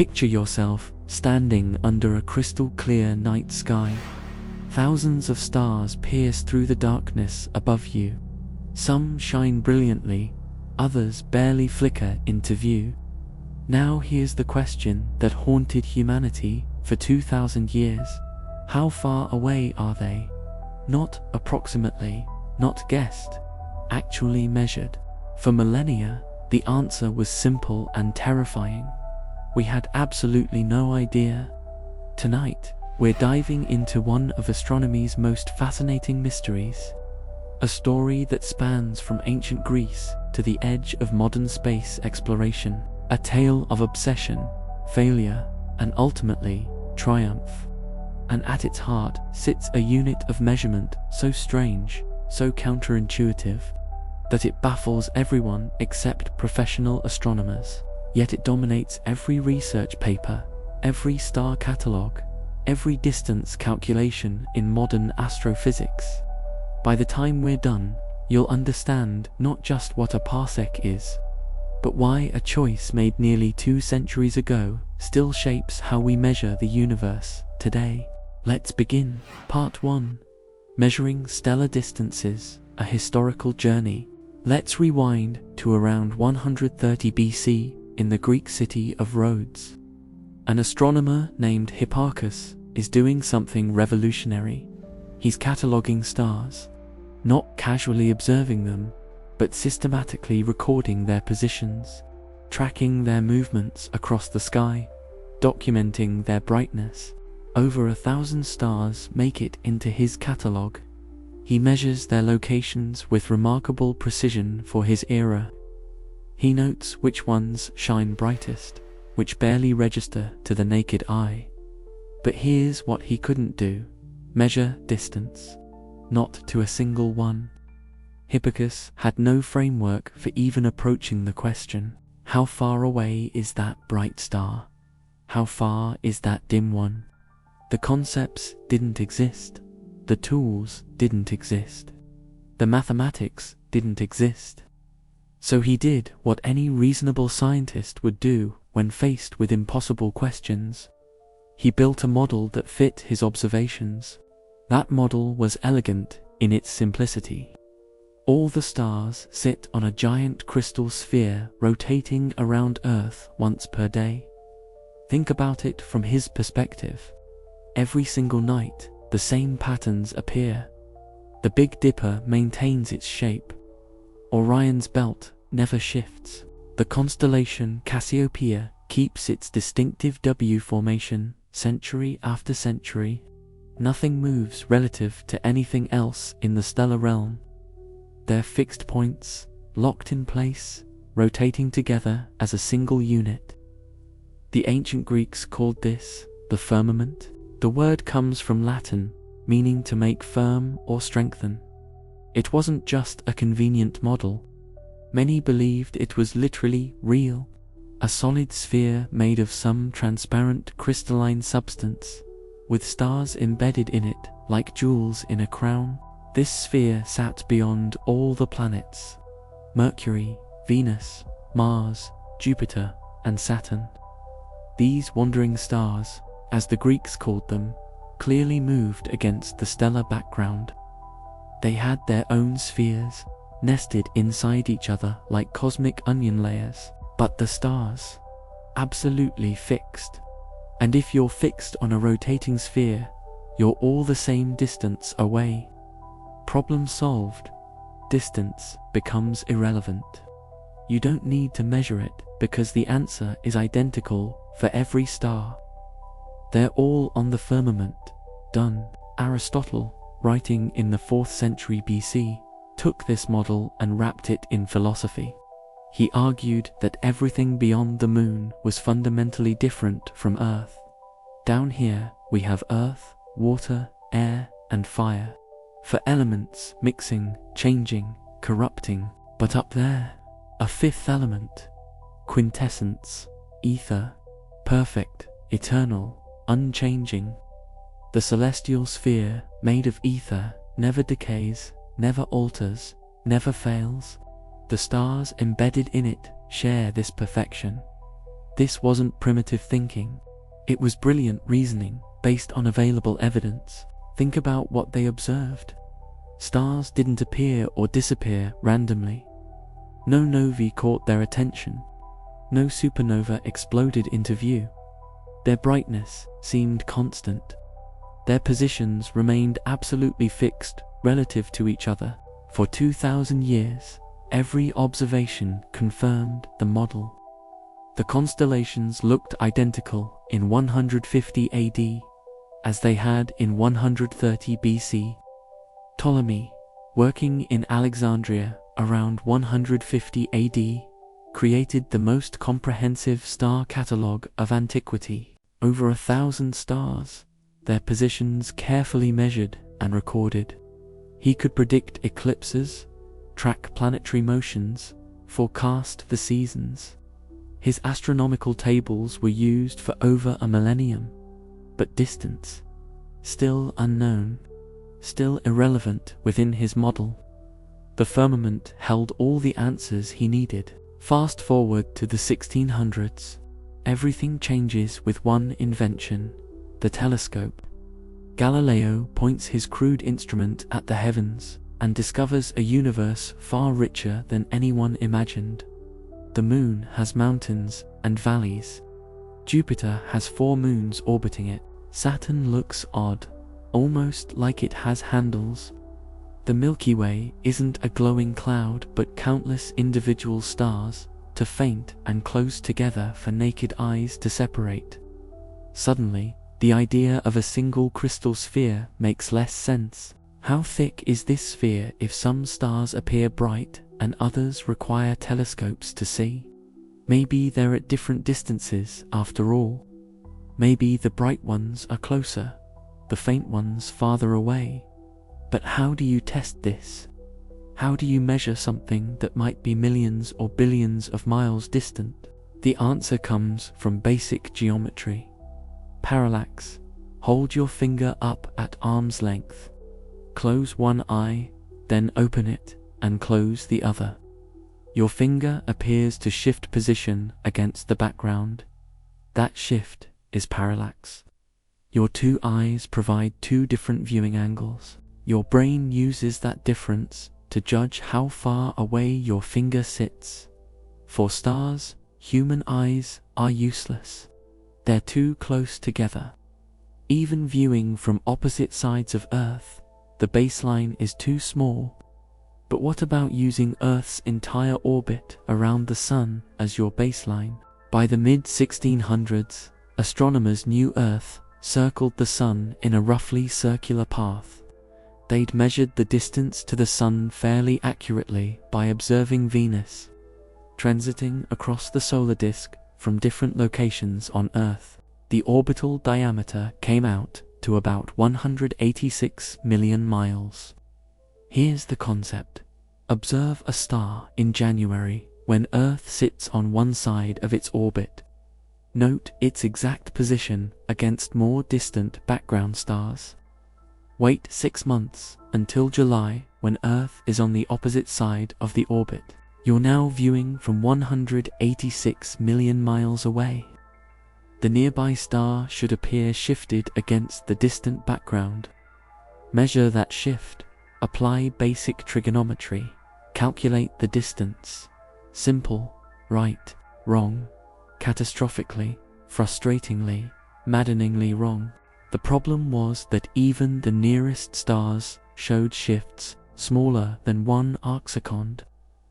Picture yourself standing under a crystal-clear night sky. Thousands of stars pierce through the darkness above you. Some shine brilliantly, others barely flicker into view. Now here's the question that haunted humanity for 2,000 years. How far away are they? Not approximately, not guessed, actually measured. For millennia, the answer was simple and terrifying. We had absolutely no idea. Tonight, we're diving into one of astronomy's most fascinating mysteries. A story that spans from ancient Greece to the edge of modern space exploration. A tale of obsession, failure, and ultimately, triumph. And at its heart sits a unit of measurement so strange, so counterintuitive, that it baffles everyone except professional astronomers. Yet it dominates every research paper, every star catalogue, every distance calculation in modern astrophysics. By the time we're done, you'll understand not just what a parsec is, but why a choice made nearly 2 centuries ago still shapes how we measure the universe today. Let's begin. Part 1. Measuring stellar distances, a historical journey. Let's rewind to around 130 BC in the Greek city of Rhodes. An astronomer named Hipparchus is doing something revolutionary. He's cataloguing stars, not casually observing them, but systematically recording their positions, tracking their movements across the sky, documenting their brightness. Over 1,000 stars make it into his catalogue. He measures their locations with remarkable precision for his era. He notes which ones shine brightest, which barely register to the naked eye. But here's what he couldn't do: measure distance. Not to a single one. Hipparchus had no framework for even approaching the question: how far away is that bright star? How far is that dim one? The concepts didn't exist. The tools didn't exist. The mathematics didn't exist. So he did what any reasonable scientist would do when faced with impossible questions. He built a model that fit his observations. That model was elegant in its simplicity. All the stars sit on a giant crystal sphere rotating around Earth once per day. Think about it from his perspective. Every single night, the same patterns appear. The Big Dipper maintains its shape. Orion's belt never shifts. The constellation Cassiopeia keeps its distinctive W formation century after century. Nothing moves relative to anything else in the stellar realm. They're fixed points, locked in place, rotating together as a single unit. The ancient Greeks called this the firmament. The word comes from Latin, meaning to make firm or strengthen. It wasn't just a convenient model. Many believed it was literally real, a solid sphere made of some transparent crystalline substance, with stars embedded in it like jewels in a crown. This sphere sat beyond all the planets: Mercury, Venus, Mars, Jupiter, and Saturn. These wandering stars, as the Greeks called them, clearly moved against the stellar background. They had their own spheres, nested inside each other like cosmic onion layers. But the stars, absolutely fixed. And if you're fixed on a rotating sphere, you're all the same distance away. Problem solved. Distance becomes irrelevant. You don't need to measure it because the answer is identical for every star. They're all on the firmament. Done. Aristotle, writing in the 4th century BC, took this model and wrapped it in philosophy. He argued that everything beyond the moon was fundamentally different from Earth. Down here, we have earth, water, air, and fire. For elements mixing, changing, corrupting. But up there, a 5th element. Quintessence, ether, perfect, eternal, unchanging. The celestial sphere, made of ether, never decays, never alters, never fails. The stars embedded in it share this perfection. This wasn't primitive thinking. It was brilliant reasoning based on available evidence. Think about what they observed. Stars didn't appear or disappear randomly. No novae caught their attention. No supernova exploded into view. Their brightness seemed constant. Their positions remained absolutely fixed relative to each other. For 2,000 years, every observation confirmed the model. The constellations looked identical in 150 AD as they had in 130 BC. Ptolemy, working in Alexandria around 150 AD, created the most comprehensive star catalogue of antiquity. Over 1,000 stars, their positions carefully measured and recorded. He could predict eclipses, track planetary motions, forecast the seasons. His astronomical tables were used for over a millennium, but distance, still unknown, still irrelevant within his model. The firmament held all the answers he needed. Fast forward to the 1600s. Everything changes with one invention, the telescope. Galileo points his crude instrument at the heavens and discovers a universe far richer than anyone imagined. The moon has mountains and valleys. Jupiter has 4 moons orbiting it. Saturn looks odd, almost like it has handles. The Milky Way isn't a glowing cloud but countless individual stars, too faint and close together for naked eyes to separate. Suddenly, the idea of a single crystal sphere makes less sense. How thick is this sphere if some stars appear bright and others require telescopes to see? Maybe they're at different distances after all. Maybe the bright ones are closer, the faint ones farther away. But how do you test this? How do you measure something that might be millions or billions of miles distant? The answer comes from basic geometry. Parallax. Hold your finger up at arm's length. Close one eye, then open it, and close the other. Your finger appears to shift position against the background. That shift is parallax. Your 2 eyes provide 2 different viewing angles. Your brain uses that difference to judge how far away your finger sits. For stars, human eyes are useless. They're too close together. Even viewing from opposite sides of Earth, the baseline is too small. But what about using Earth's entire orbit around the Sun as your baseline? By the mid-1600s, astronomers knew Earth circled the Sun in a roughly circular path. They'd measured the distance to the Sun fairly accurately by observing Venus transiting across the solar disk from different locations on Earth. The orbital diameter came out to about 186 million miles. Here's the concept. Observe a star in January when Earth sits on one side of its orbit. Note its exact position against more distant background stars. Wait 6 months until July when Earth is on the opposite side of the orbit. You're now viewing from 186 million miles away. The nearby star should appear shifted against the distant background. Measure that shift. Apply basic trigonometry. Calculate the distance. Simple, right, wrong, catastrophically, frustratingly, maddeningly wrong. The problem was that even the nearest stars showed shifts smaller than 1 arcsecond.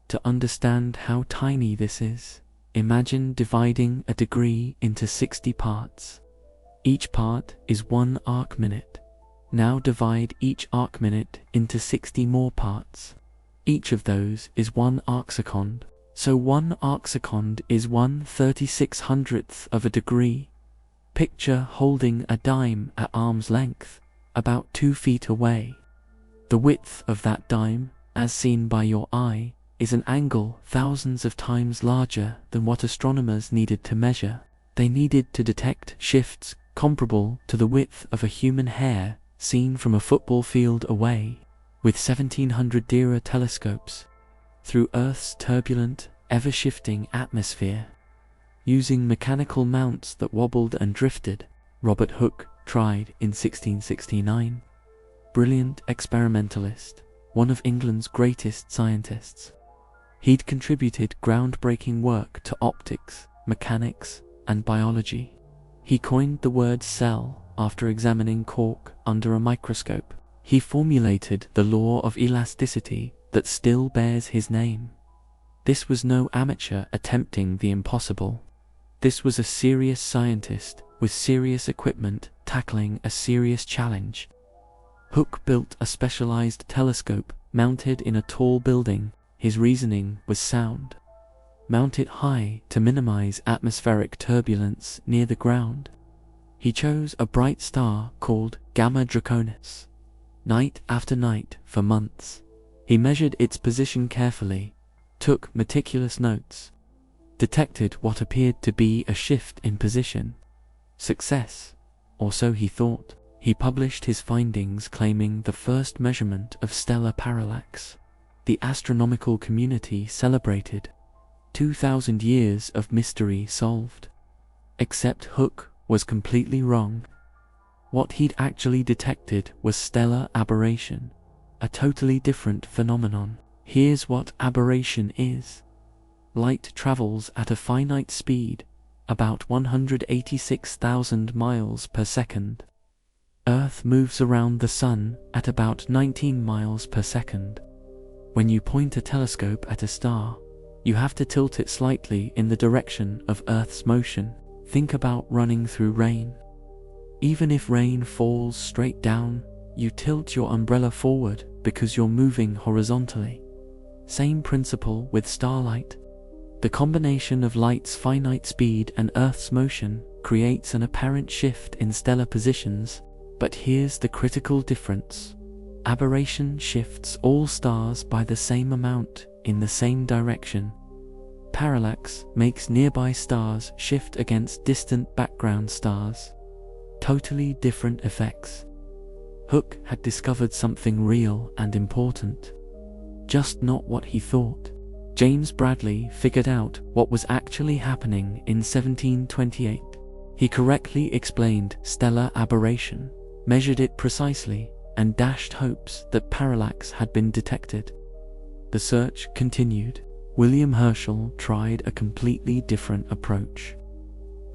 To understand how tiny this is, imagine dividing a degree into 60 parts. Each part is 1 arcminute. Now divide each arcminute into 60 more parts. Each of those is 1 arcsecond. So 1 arcsecond is 1/3600th of a degree. Picture holding a dime at arm's length, about 2 feet away. The width of that dime, as seen by your eye, is an angle thousands of times larger than what astronomers needed to measure. They needed to detect shifts comparable to the width of a human hair seen from a football field away, with 1700 DERA telescopes, through Earth's turbulent, ever-shifting atmosphere. using mechanical mounts that wobbled and drifted. Robert Hooke tried in 1669. Brilliant experimentalist, one of England's greatest scientists. He'd contributed groundbreaking work to optics, mechanics, and biology. He coined the word cell after examining cork under a microscope. He formulated the law of elasticity that still bears his name. This was no amateur attempting the impossible. This was a serious scientist with serious equipment tackling a serious challenge. Hooke built a specialized telescope mounted in a tall building. His reasoning was sound. Mount it high to minimize atmospheric turbulence near the ground. He chose a bright star called Gamma Draconis. Night after night for months, he measured its position carefully, took meticulous notes, detected what appeared to be a shift in position. Success, or so he thought. He published his findings claiming the first measurement of stellar parallax. The astronomical community celebrated. 2,000 years of mystery solved. Except Hooke was completely wrong. What he'd actually detected was stellar aberration, a totally different phenomenon. Here's what aberration is. Light travels at a finite speed, about 186,000 miles per second. Earth moves around the Sun at about 19 miles per second. When you point a telescope at a star, you have to tilt it slightly in the direction of Earth's motion. Think about running through rain. Even if rain falls straight down, you tilt your umbrella forward because you're moving horizontally. Same principle with starlight. The combination of light's finite speed and Earth's motion creates an apparent shift in stellar positions, but here's the critical difference. Aberration shifts all stars by the same amount in the same direction. Parallax makes nearby stars shift against distant background stars. Totally different effects. Hooke had discovered something real and important. Just not what he thought. James Bradley figured out what was actually happening in 1728. He correctly explained stellar aberration, measured it precisely, and dashed hopes that parallax had been detected. The search continued. William Herschel tried a completely different approach.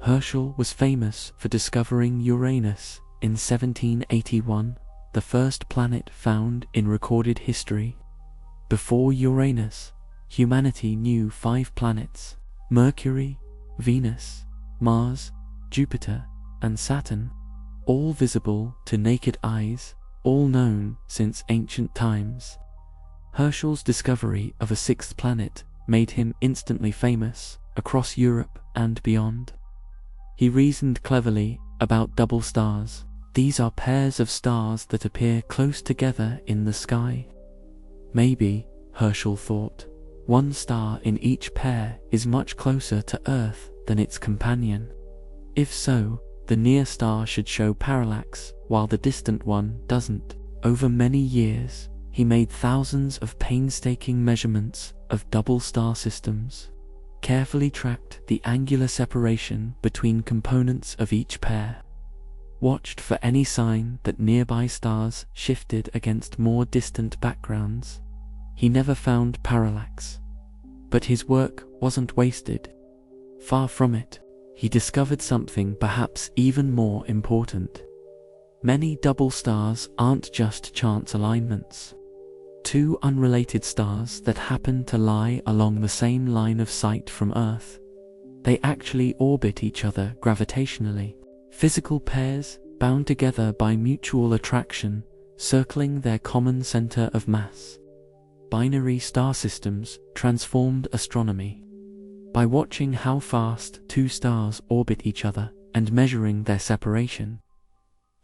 Herschel was famous for discovering Uranus in 1781, the first planet found in recorded history. Before Uranus, humanity knew 5 planets: Mercury, Venus, Mars, Jupiter, and Saturn, all visible to naked eyes, all known since ancient times. Herschel's discovery of a 6th planet made him instantly famous across Europe and beyond. He reasoned cleverly about double stars. These are pairs of stars that appear close together in the sky. Maybe, Herschel thought, one star in each pair is much closer to Earth than its companion. If so, the near star should show parallax while the distant one doesn't. Over many years, he made thousands of painstaking measurements of double star systems, carefully tracked the angular separation between components of each pair, watched for any sign that nearby stars shifted against more distant backgrounds. He never found parallax. But his work wasn't wasted. Far from it. He discovered something perhaps even more important. Many double stars aren't just chance alignments. 2 unrelated stars that happen to lie along the same line of sight from Earth. They actually orbit each other gravitationally. Physical pairs bound together by mutual attraction, circling their common center of mass. Binary star systems transformed astronomy. By watching how fast 2 stars orbit each other and measuring their separation,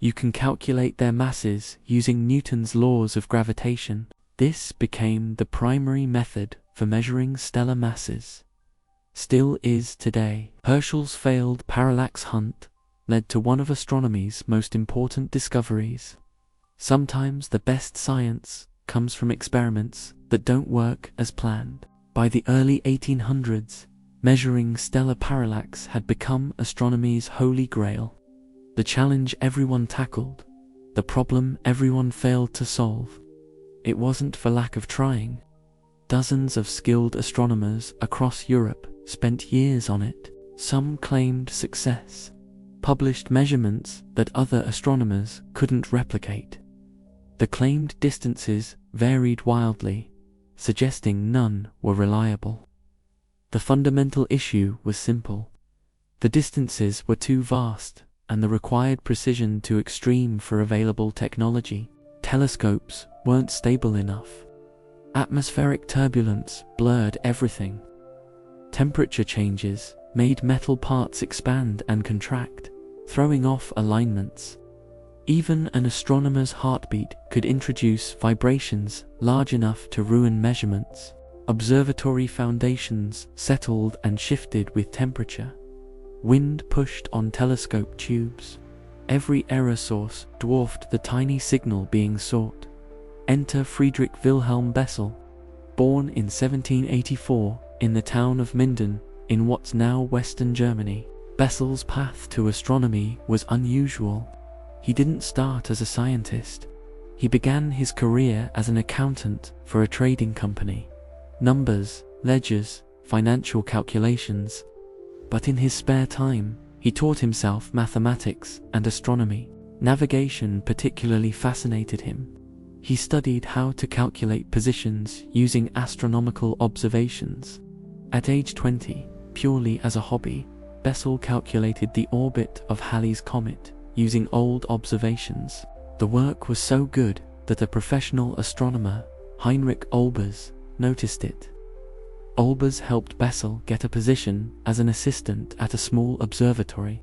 you can calculate their masses using Newton's laws of gravitation. This became the primary method for measuring stellar masses. Still is today. Herschel's failed parallax hunt led to one of astronomy's most important discoveries. Sometimes the best science comes from experiments that don't work as planned. By the early 1800s, Measuring stellar parallax had become astronomy's holy grail. The challenge everyone tackled, the problem everyone failed to solve. It wasn't for lack of trying. Dozens of skilled astronomers across Europe spent years on it. Some claimed success, published measurements that other astronomers couldn't replicate. The claimed distances varied wildly, suggesting none were reliable. The fundamental issue was simple. The distances were too vast, and the required precision too extreme for available technology. Telescopes weren't stable enough. Atmospheric turbulence blurred everything. Temperature changes made metal parts expand and contract, throwing off alignments. Even an astronomer's heartbeat could introduce vibrations large enough to ruin measurements. Observatory foundations settled and shifted with temperature. Wind pushed on telescope tubes. Every error source dwarfed the tiny signal being sought. Enter Friedrich Wilhelm Bessel. Born in 1784 in the town of Minden, in what's now Western Germany, Bessel's path to astronomy was unusual. He didn't start as a scientist. He began his career as an accountant for a trading company. Numbers, ledgers, financial calculations. But in his spare time, he taught himself mathematics and astronomy. Navigation particularly fascinated him. He studied how to calculate positions using astronomical observations. At age 20, purely as a hobby, Bessel calculated the orbit of Halley's Comet using old observations. The work was so good that a professional astronomer, Heinrich Olbers, noticed it. Olbers helped Bessel get a position as an assistant at a small observatory.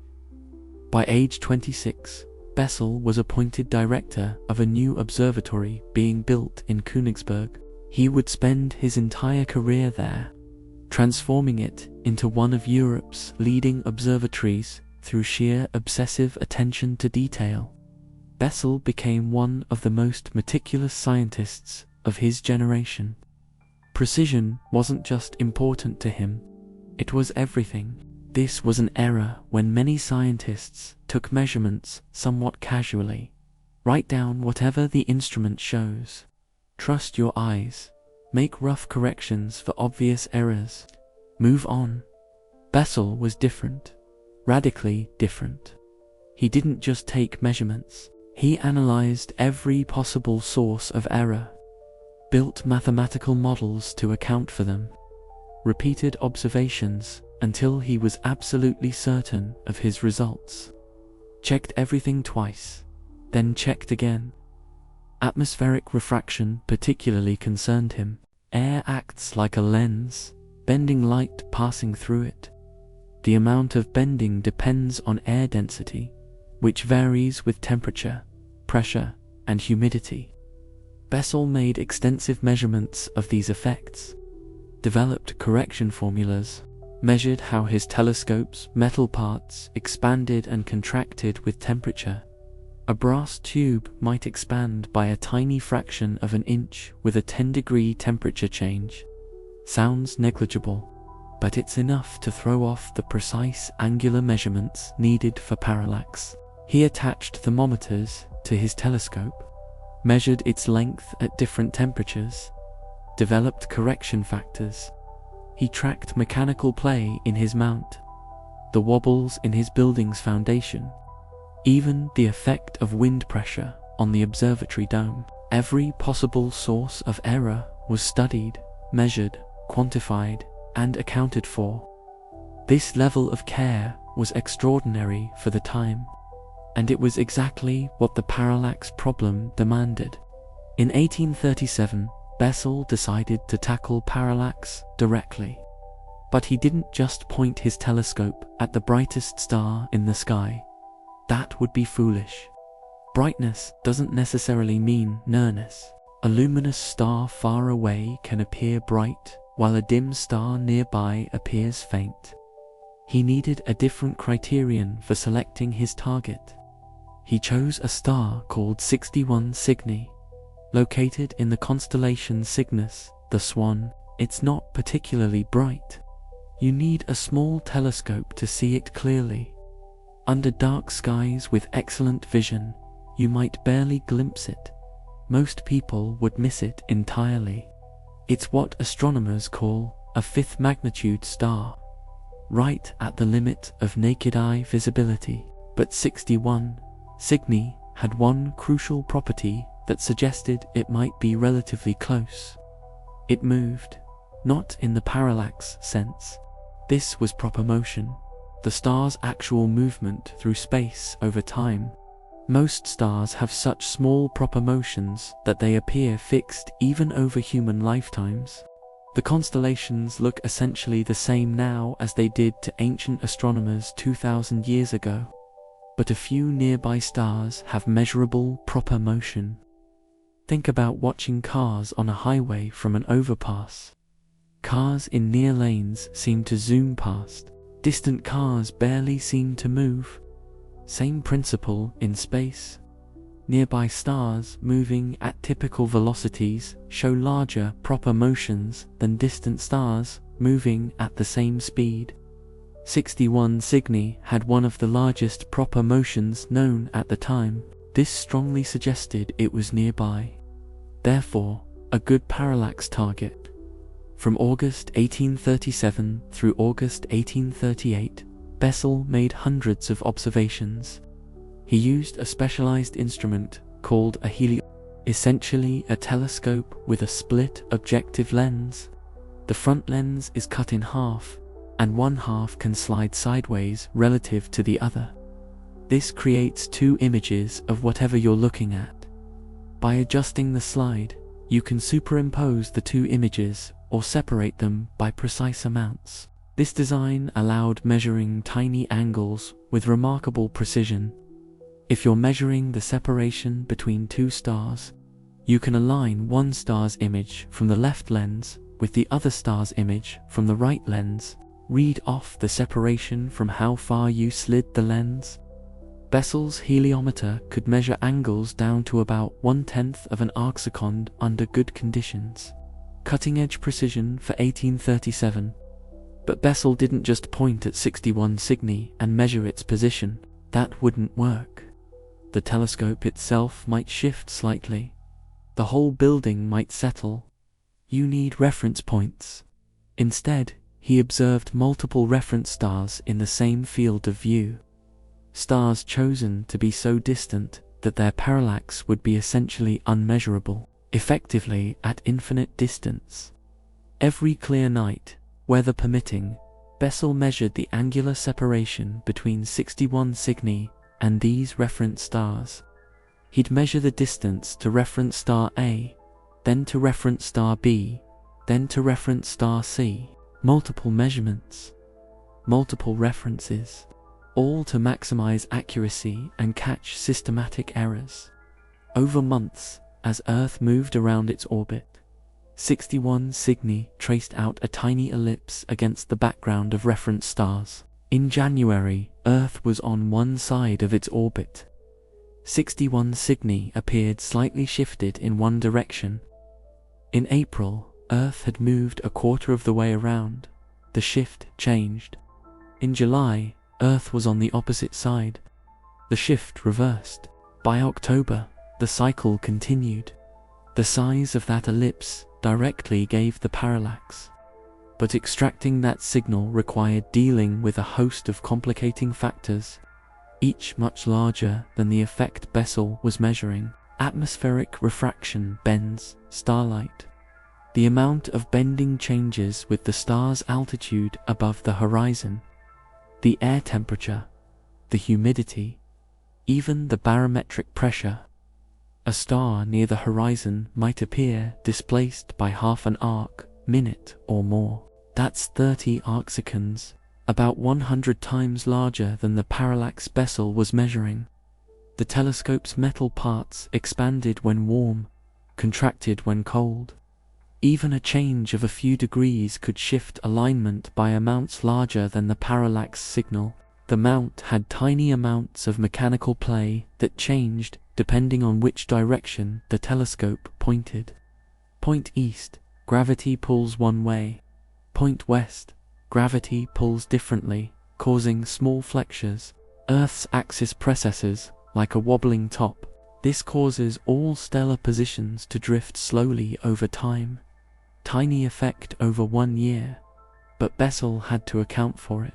By age 26, Bessel was appointed director of a new observatory being built in Königsberg. He would spend his entire career there, transforming it into one of Europe's leading observatories through sheer obsessive attention to detail. Bessel became one of the most meticulous scientists of his generation. Precision wasn't just important to him, it was everything. This was an era when many scientists took measurements somewhat casually. Write down whatever the instrument shows. Trust your eyes. Make rough corrections for obvious errors. Move on. Bessel was different. Radically different. He didn't just take measurements. He analyzed every possible source of error. Built mathematical models to account for them. Repeated observations until he was absolutely certain of his results. Checked everything twice, then checked again. Atmospheric refraction particularly concerned him. Air acts like a lens, bending light passing through it. The amount of bending depends on air density, which varies with temperature, pressure, and humidity. Bessel made extensive measurements of these effects, developed correction formulas, measured how his telescope's metal parts expanded and contracted with temperature. A brass tube might expand by a tiny fraction of an inch with a 10-degree temperature change. Sounds negligible, but it's enough to throw off the precise angular measurements needed for parallax. He attached thermometers to his telescope, measured its length at different temperatures, developed correction factors. He tracked mechanical play in his mount, the wobbles in his building's foundation, even the effect of wind pressure on the observatory dome. Every possible source of error was studied, measured, quantified, and accounted for. This level of care was extraordinary for the time, and it was exactly what the parallax problem demanded. In 1837, Bessel decided to tackle parallax directly. But he didn't just point his telescope at the brightest star in the sky. That would be foolish. Brightness doesn't necessarily mean nearness. A luminous star far away can appear bright, while a dim star nearby appears faint. He needed a different criterion for selecting his target. He chose a star called 61 Cygni, located in the constellation Cygnus, the Swan. It's not particularly bright. You need a small telescope to see it clearly. Under dark skies with excellent vision, you might barely glimpse it. Most people would miss it entirely. It's what astronomers call a fifth magnitude star, right at the limit of naked eye visibility. But 61 Cygni had one crucial property that suggested it might be relatively close. It moved, not in the parallax sense. This was proper motion, the star's actual movement through space over time. Most stars have such small proper motions that they appear fixed even over human lifetimes. The constellations look essentially the same now as they did to ancient astronomers 2,000 years ago. But a few nearby stars have measurable proper motion. Think about watching cars on a highway from an overpass. Cars in near lanes seem to zoom past. Distant cars barely seem to move. Same principle in space. Nearby stars moving at typical velocities show larger proper motions than distant stars moving at the same speed. 61 Cygni had one of the largest proper motions known at the time. This strongly suggested it was nearby. Therefore, a good parallax target. From August 1837 through August 1838, Bessel made hundreds of observations. He used a specialized instrument called a heliometer, essentially a telescope with a split objective lens. The front lens is cut in half, and one half can slide sideways relative to the other. This creates two images of whatever you're looking at. By adjusting the slide, you can superimpose the two images or separate them by precise amounts. This design allowed measuring tiny angles with remarkable precision. If you're measuring the separation between two stars, you can align one star's image from the left lens with the other star's image from the right lens. Read off the separation from how far you slid the lens. Bessel's heliometer could measure angles down to about 1/10 of an arcsecond under good conditions. Cutting-edge precision for 1837. But Bessel didn't just point at 61 Cygni and measure its position. That wouldn't work. The telescope itself might shift slightly. The whole building might settle. You need reference points. Instead, he observed multiple reference stars in the same field of view. Stars chosen to be so distant that their parallax would be essentially unmeasurable, effectively at infinite distance. Every clear night, weather permitting, Bessel measured the angular separation between 61 Cygni and these reference stars. He'd measure the distance to reference star A, then to reference star B, then to reference star C. Multiple measurements, multiple references, all to maximize accuracy and catch systematic errors. Over months, as Earth moved around its orbit, 61 Cygni traced out a tiny ellipse against the background of reference stars. In January, Earth was on one side of its orbit. 61 Cygni appeared slightly shifted in one direction. In April, Earth had moved a quarter of the way around. The shift changed. In July, Earth was on the opposite side. The shift reversed. By October, the cycle continued. The size of that ellipse directly gave the parallax. But extracting that signal required dealing with a host of complicating factors, each much larger than the effect Bessel was measuring. Atmospheric refraction bends starlight. The amount of bending changes with the star's altitude above the horizon, the air temperature, the humidity, even the barometric pressure. A star near the horizon might appear displaced by half an arc minute or more. That's 30 arcseconds, about 100 times larger than the parallax Bessel was measuring. The telescope's metal parts expanded when warm, contracted when cold. Even a change of a few degrees could shift alignment by amounts larger than the parallax signal. The mount had tiny amounts of mechanical play that changed depending on which direction the telescope pointed. Point east, gravity pulls one way. Point west, Gravity pulls differently, causing small flexures. Earth's axis precesses, like a wobbling top. This causes all stellar positions to drift slowly over time. Tiny effect over 1 year, but Bessel had to account for it.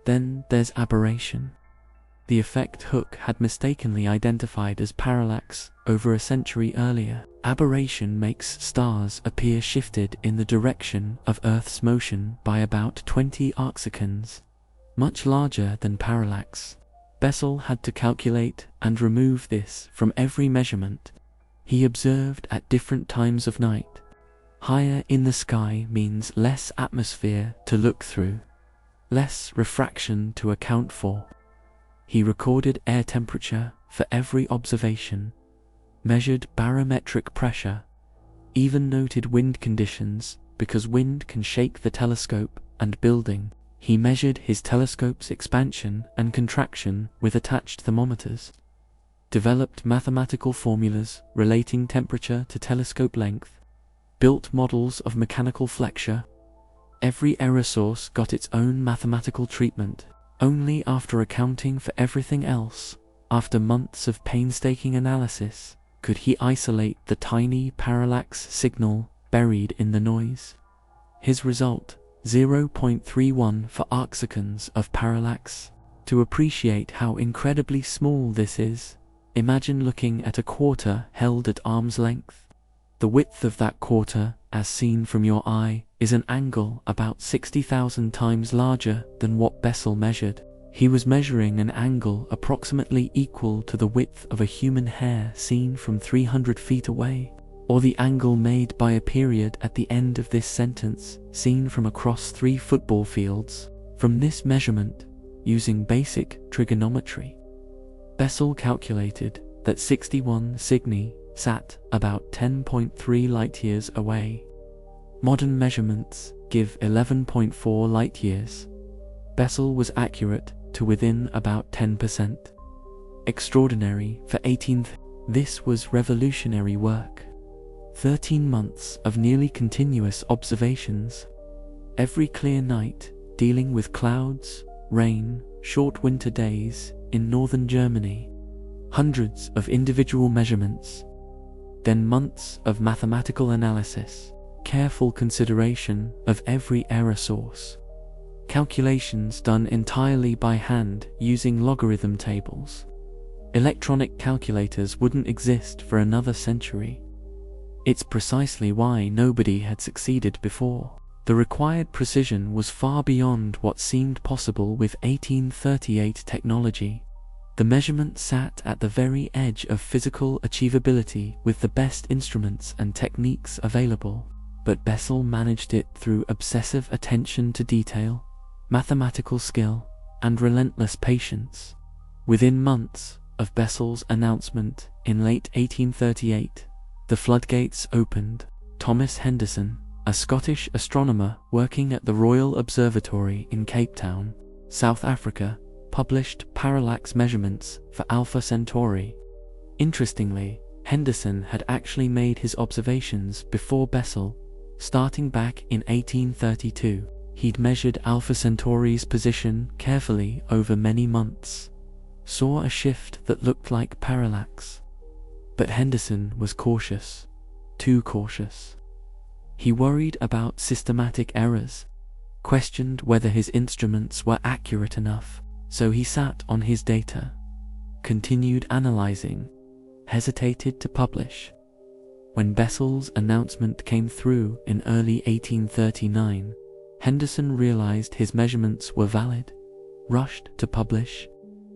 Then there's aberration. The effect Hooke had mistakenly identified as parallax over a century earlier. Aberration makes stars appear shifted in the direction of Earth's motion by about 20 arcseconds, much larger than parallax. Bessel had to calculate and remove this from every measurement he observed at different times of night. Higher in the sky means less atmosphere to look through, less refraction to account for. He recorded air temperature for every observation, measured barometric pressure, even noted wind conditions because wind can shake the telescope and building. He measured his telescope's expansion and contraction with attached thermometers, developed mathematical formulas relating temperature to telescope length, built models of mechanical flexure. Every error source got its own mathematical treatment. Only after accounting for everything else, after months of painstaking analysis, could he isolate the tiny parallax signal buried in the noise. His result, 0.31 for arcseconds of parallax. To appreciate how incredibly small this is, imagine looking at a quarter held at arm's length. The width of that quarter, as seen from your eye, is an angle about 60,000 times larger than what Bessel measured. He was measuring an angle approximately equal to the width of a human hair seen from 300 feet away, or the angle made by a period at the end of this sentence seen from across 3 football fields. From this measurement, using basic trigonometry, Bessel calculated that 61 Cygni sat about 10.3 light-years away. Modern measurements give 11.4 light-years. Bessel was accurate to within about 10%. Extraordinary for 18th. This was revolutionary work. 13 months of nearly continuous observations. Every clear night, dealing with clouds, rain, short winter days in northern Germany. Hundreds of individual measurements. Then months of mathematical analysis, careful consideration of every error source, calculations done entirely by hand using logarithm tables. Electronic calculators wouldn't exist for another century. It's precisely why nobody had succeeded before. The required precision was far beyond what seemed possible with 1838 technology. The measurement sat at the very edge of physical achievability with the best instruments and techniques available, but Bessel managed it through obsessive attention to detail, mathematical skill, and relentless patience. Within months of Bessel's announcement in late 1838, the floodgates opened. Thomas Henderson, a Scottish astronomer working at the Royal Observatory in Cape Town, South Africa, published parallax measurements for Alpha Centauri. Interestingly, Henderson had actually made his observations before Bessel, starting back in 1832. He'd measured Alpha Centauri's position carefully over many months, saw a shift that looked like parallax. But Henderson was cautious, too cautious. He worried about systematic errors, questioned whether his instruments were accurate enough. So he sat on his data, continued analyzing, hesitated to publish. When Bessel's announcement came through in early 1839, Henderson realized his measurements were valid, rushed to publish.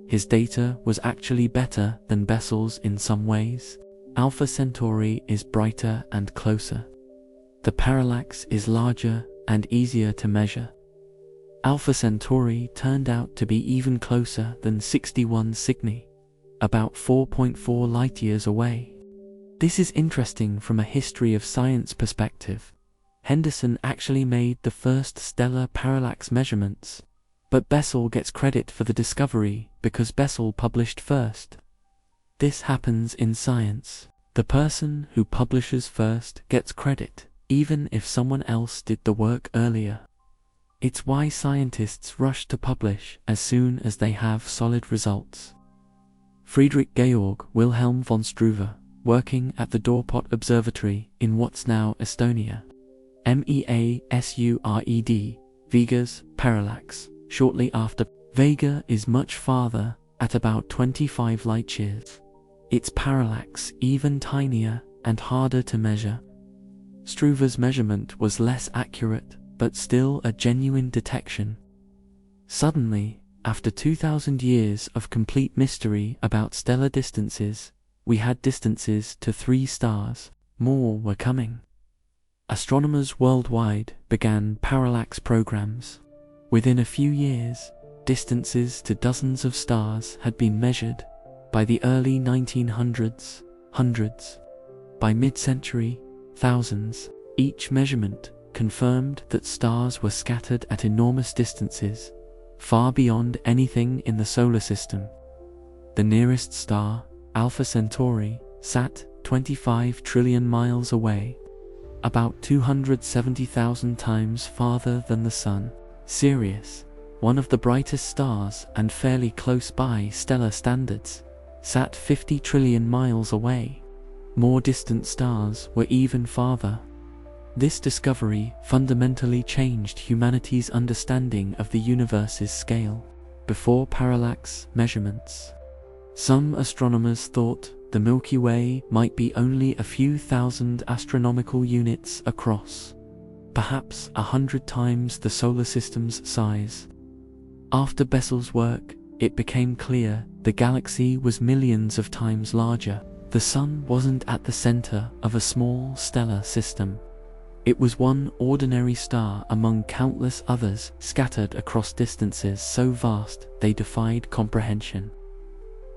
His data was actually better than Bessel's in some ways. Alpha Centauri is brighter and closer. The parallax is larger and easier to measure. Alpha Centauri turned out to be even closer than 61 Cygni, about 4.4 light-years away. This is interesting from a history of science perspective. Henderson actually made the first stellar parallax measurements, but Bessel gets credit for the discovery because Bessel published first. This happens in science. The person who publishes first gets credit, even if someone else did the work earlier. It's why scientists rush to publish as soon as they have solid results. Friedrich Georg Wilhelm von Struve, working at the Dorpat Observatory in what's now Estonia, MEASURED, Vega's parallax, shortly after. Vega is much farther, at about 25 light-years. Its parallax even tinier and harder to measure. Struve's measurement was less accurate, but still a genuine detection. Suddenly, after 2,000 years of complete mystery about stellar distances, we had distances to 3 stars. More were coming. Astronomers worldwide began parallax programs. Within a few years, distances to dozens of stars had been measured. By the early 1900s, hundreds. By mid-century, thousands. Each measurement confirmed that stars were scattered at enormous distances, far beyond anything in the solar system. The nearest star, Alpha Centauri, sat 25 trillion miles away, about 270,000 times farther than the Sun. Sirius, one of the brightest stars and fairly close by stellar standards, sat 50 trillion miles away. More distant stars were even farther. This discovery fundamentally changed humanity's understanding of the universe's scale. Before parallax measurements, some astronomers thought the Milky Way might be only a few thousand astronomical units across, perhaps 100 times the solar system's size. After Bessel's work, it became clear the galaxy was millions of times larger. The Sun wasn't at the center of a small stellar system. It was one ordinary star among countless others scattered across distances so vast they defied comprehension.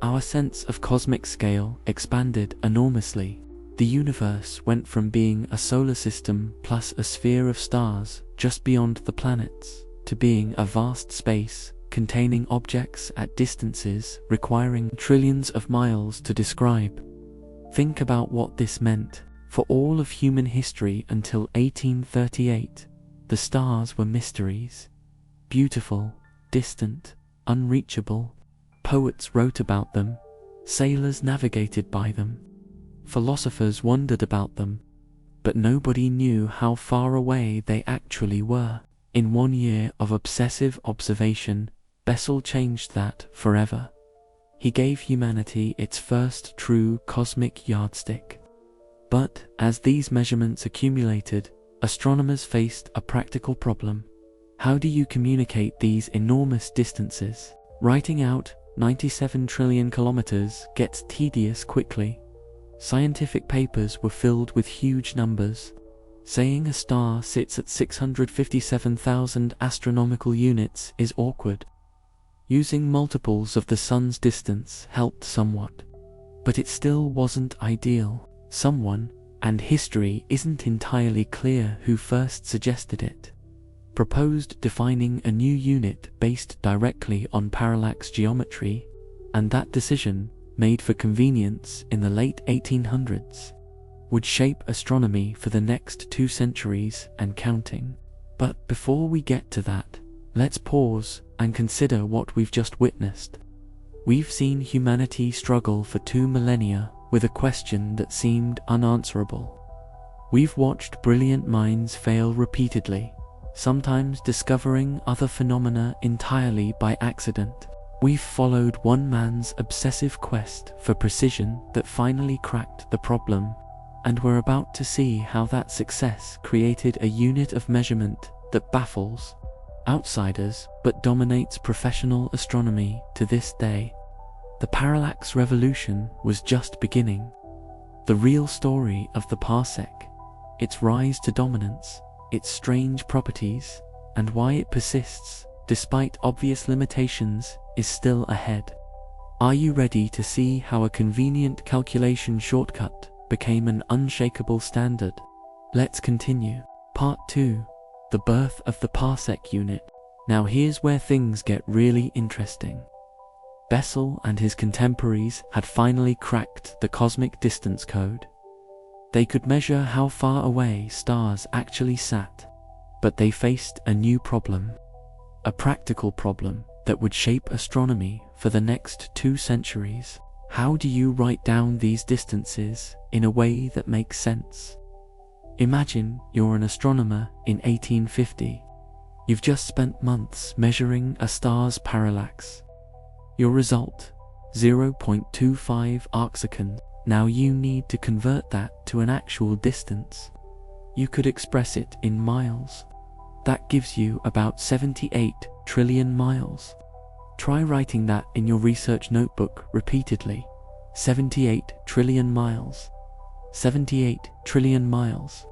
Our sense of cosmic scale expanded enormously. The universe went from being a solar system plus a sphere of stars just beyond the planets, to being a vast space containing objects at distances requiring trillions of miles to describe. Think about what this meant. For all of human history until 1838, the stars were mysteries. Beautiful, distant, unreachable. Poets wrote about them. Sailors navigated by them. Philosophers wondered about them. But nobody knew how far away they actually were. In 1 year of obsessive observation, Bessel changed that forever. He gave humanity its first true cosmic yardstick. But as these measurements accumulated, astronomers faced a practical problem. How do you communicate these enormous distances? Writing out 97 trillion kilometers gets tedious quickly. Scientific papers were filled with huge numbers. Saying a star sits at 657,000 astronomical units is awkward. Using multiples of the Sun's distance helped somewhat, but it still wasn't ideal. Someone, and history isn't entirely clear who first suggested it, proposed defining a new unit based directly on parallax geometry, and that decision, made for convenience in the late 1800s, would shape astronomy for the next 2 centuries and counting. But before we get to that, let's pause and consider what we've just witnessed. We've seen humanity struggle for 2 millennia with a question that seemed unanswerable. We've watched brilliant minds fail repeatedly, sometimes discovering other phenomena entirely by accident. We've followed one man's obsessive quest for precision that finally cracked the problem, and we're about to see how that success created a unit of measurement that baffles outsiders but dominates professional astronomy to this day. The parallax revolution was just beginning. The real story of the parsec, its rise to dominance, its strange properties, and why it persists despite obvious limitations, is still ahead. Are you ready to see how a convenient calculation shortcut became an unshakable standard? Let's continue. Part 2. The birth of the parsec unit. Now here's where things get really interesting. Bessel and his contemporaries had finally cracked the cosmic distance code. They could measure how far away stars actually sat. But they faced a new problem, a practical problem that would shape astronomy for the next 2 centuries. How do you write down these distances in a way that makes sense? Imagine you're an astronomer in 1850. You've just spent months measuring a star's parallax. Your result, 0.25 arcseconds. Now you need to convert that to an actual distance. You could express it in miles. That gives you about 78 trillion miles. Try writing that in your research notebook repeatedly. 78 trillion miles. 78 trillion miles.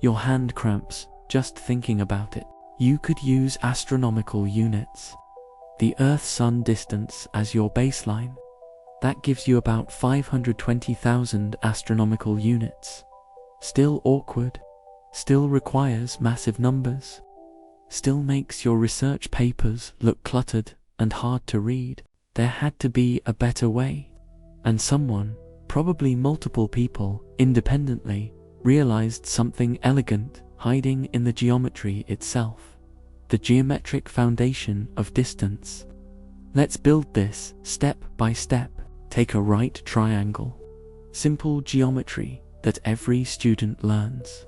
Your hand cramps just thinking about it. You could use astronomical units. The Earth-Sun distance as your baseline. That gives you about 520,000 astronomical units. Still awkward. Still requires massive numbers. Still makes your research papers look cluttered and hard to read. There had to be a better way. And someone, probably multiple people, independently, realized something elegant hiding in the geometry itself. The geometric foundation of distance. Let's build this step by step. Take a right triangle. Simple geometry that every student learns.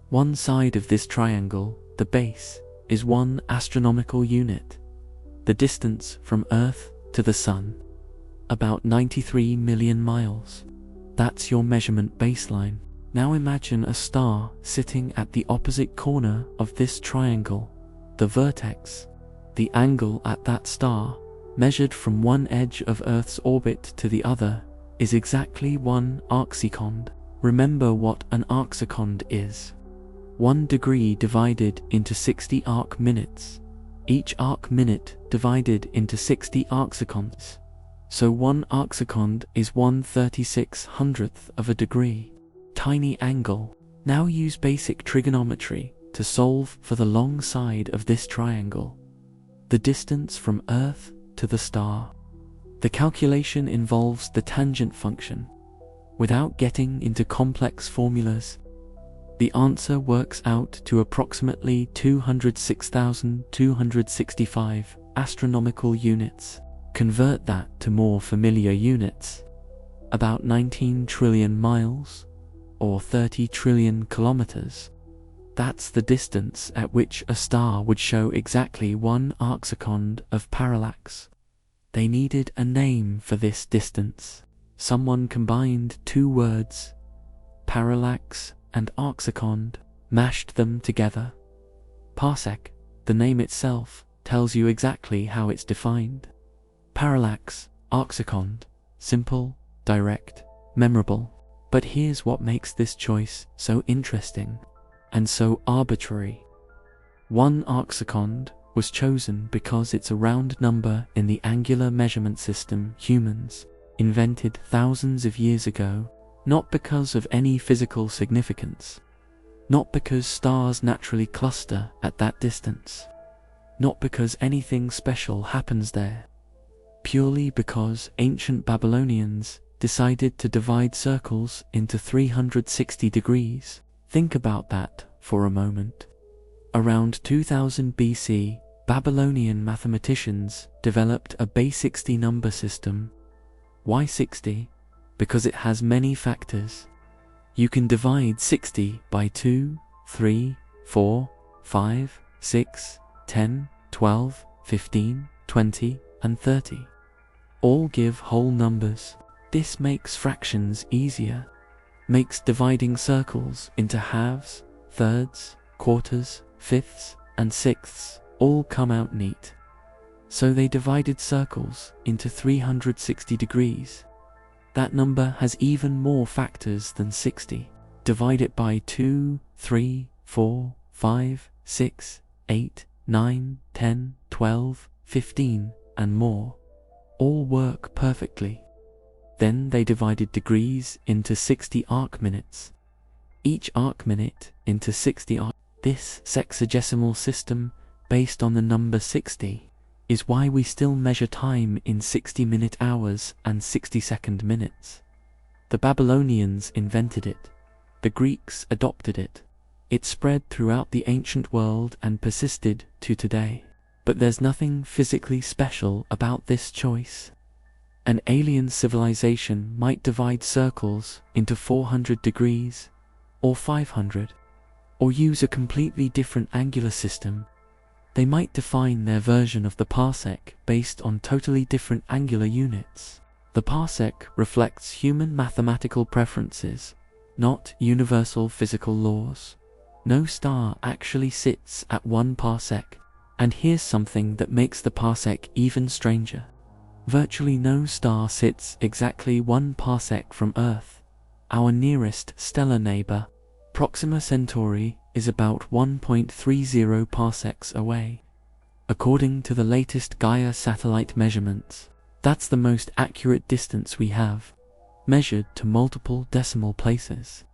One side of this triangle, the base, is 1 astronomical unit. The distance from Earth to the Sun. About 93 million miles. That's your measurement baseline. Now imagine a star sitting at the opposite corner of this triangle. The vertex, the angle at that star, measured from one edge of Earth's orbit to the other, is exactly 1 arcsecond. Remember what an arcsecond is. 1 degree divided into 60 arc minutes. Each arc minute divided into 60 arcseconds. So 1 arcsecond is 1/3600th of a degree. Tiny angle. Now use basic trigonometry to solve for the long side of this triangle. The distance from Earth to the star. The calculation involves the tangent function. Without getting into complex formulas, the answer works out to approximately 206,265 astronomical units. Convert that to more familiar units. About 19 trillion miles, or 30 trillion kilometers. That's the distance at which a star would show exactly 1 arcsecond of parallax. They needed a name for this distance. Someone combined 2 words, parallax and arcsecond, mashed them together. Parsec, the name itself, tells you exactly how it's defined. Parallax, arcsecond, simple, direct, memorable. But here's what makes this choice so interesting and so arbitrary. 1 arcsecond was chosen because it's a round number in the angular measurement system humans invented thousands of years ago, not because of any physical significance, not because stars naturally cluster at that distance, not because anything special happens there, purely because ancient Babylonians decided to divide circles into 360 degrees. Think about that for a moment. Around 2000 BC, Babylonian mathematicians developed a base 60 number system. Why 60? Because it has many factors. You can divide 60 by 2, 3, 4, 5, 6, 10, 12, 15, 20, and 30. All give whole numbers. This makes fractions easier, makes dividing circles into halves, thirds, quarters, fifths, and sixths all come out neat. So they divided circles into 360 degrees. That number has even more factors than 60. Divide it by 2, 3, 4, 5, 6, 8, 9, 10, 12, 15, and more. All work perfectly. Then they divided degrees into 60 arc minutes. Each arc minute into 60 arc. This sexagesimal system, based on the number 60, is why we still measure time in 60-minute hours and 60-second minutes. The Babylonians invented it. The Greeks adopted it. It spread throughout the ancient world and persisted to today. But there's nothing physically special about this choice. An alien civilization might divide circles into 400 degrees, or 500, or use a completely different angular system. They might define their version of the parsec based on totally different angular units. The parsec reflects human mathematical preferences, not universal physical laws. No star actually sits at 1 parsec, and here's something that makes the parsec even stranger. Virtually no star sits exactly 1 parsec from Earth. Our nearest stellar neighbor, Proxima Centauri, is about 1.30 parsecs away. According to the latest Gaia satellite measurements, that's the most accurate distance we have, measured to multiple decimal places.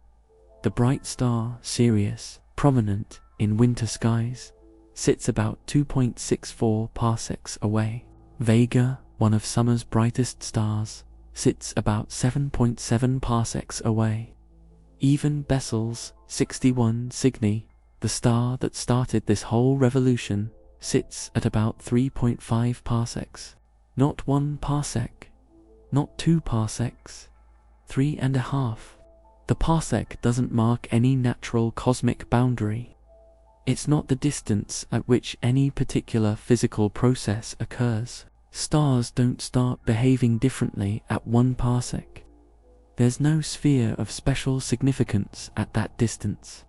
The bright star Sirius, prominent in winter skies, sits about 2.64 parsecs away. Vega, one of summer's brightest stars, sits about 7.7 parsecs away. Even Bessel's 61 Cygni, the star that started this whole revolution, sits at about 3.5 parsecs. Not 1 parsec, not 2 parsecs, 3.5. The parsec doesn't mark any natural cosmic boundary. It's not the distance at which any particular physical process occurs. Stars don't start behaving differently at 1 parsec. There's no sphere of special significance at that distance.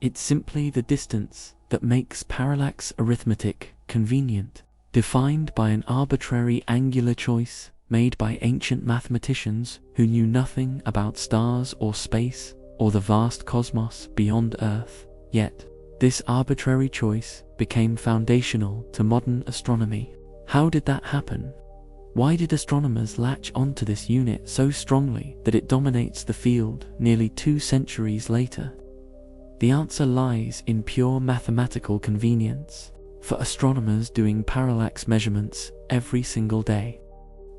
It's simply the distance that makes parallax arithmetic convenient, defined by an arbitrary angular choice made by ancient mathematicians who knew nothing about stars or space or the vast cosmos beyond Earth. Yet, this arbitrary choice became foundational to modern astronomy. How did that happen? Why did astronomers latch onto this unit so strongly that it dominates the field nearly 2 centuries later? The answer lies in pure mathematical convenience. For astronomers doing parallax measurements every single day,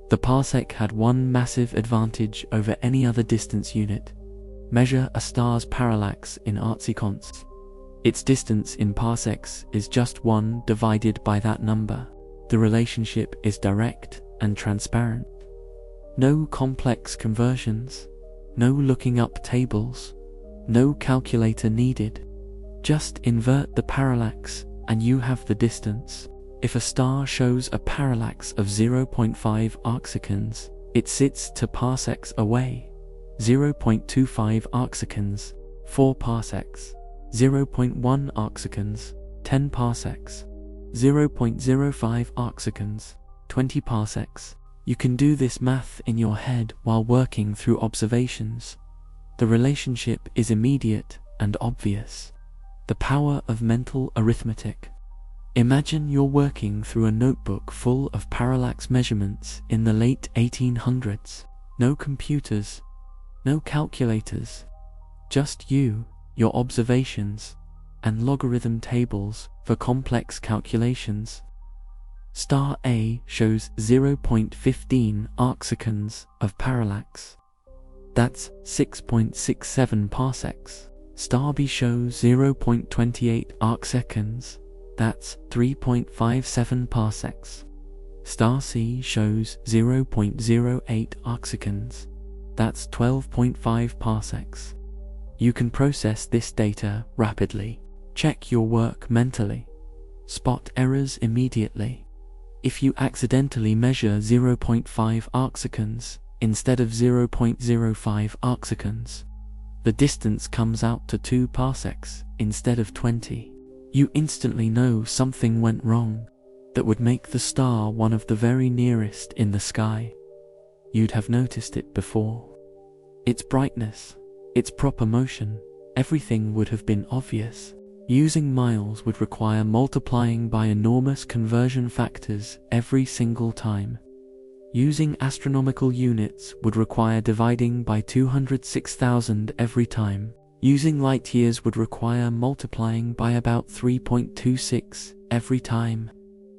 the parsec had one massive advantage over any other distance unit. Measure a star's parallax in artsiconts. Its distance in parsecs is just 1 divided by that number. The relationship is direct and transparent. No complex conversions, no looking up tables, no calculator needed. Just invert the parallax and you have the distance. If a star shows a parallax of 0.5 arcseconds, it sits 2 parsecs away. 0.25 arcseconds, 4 parsecs. 0.1 arcseconds, 10 parsecs. 0.05 arcseconds, 20 parsecs. You can do this math in your head while working through observations. The relationship is immediate and obvious. The power of mental arithmetic. Imagine you're working through a notebook full of parallax measurements in the late 1800s. No computers, no calculators, just you, your observations, and logarithm tables for complex calculations. Star A shows 0.15 arcseconds of parallax. That's 6.67 parsecs. Star B shows 0.28 arcseconds. That's 3.57 parsecs. Star C shows 0.08 arcseconds. That's 12.5 parsecs. You can process this data rapidly. Check your work mentally. Spot errors immediately. If you accidentally measure 0.5 arcseconds instead of 0.05 arcseconds, the distance comes out to 2 parsecs instead of 20. You instantly know something went wrong that would make the star one of the very nearest in the sky. You'd have noticed it before. Its brightness, its proper motion, everything would have been obvious. Using miles would require multiplying by enormous conversion factors every single time. Using astronomical units would require dividing by 206,000 every time. Using light years would require multiplying by about 3.26 every time.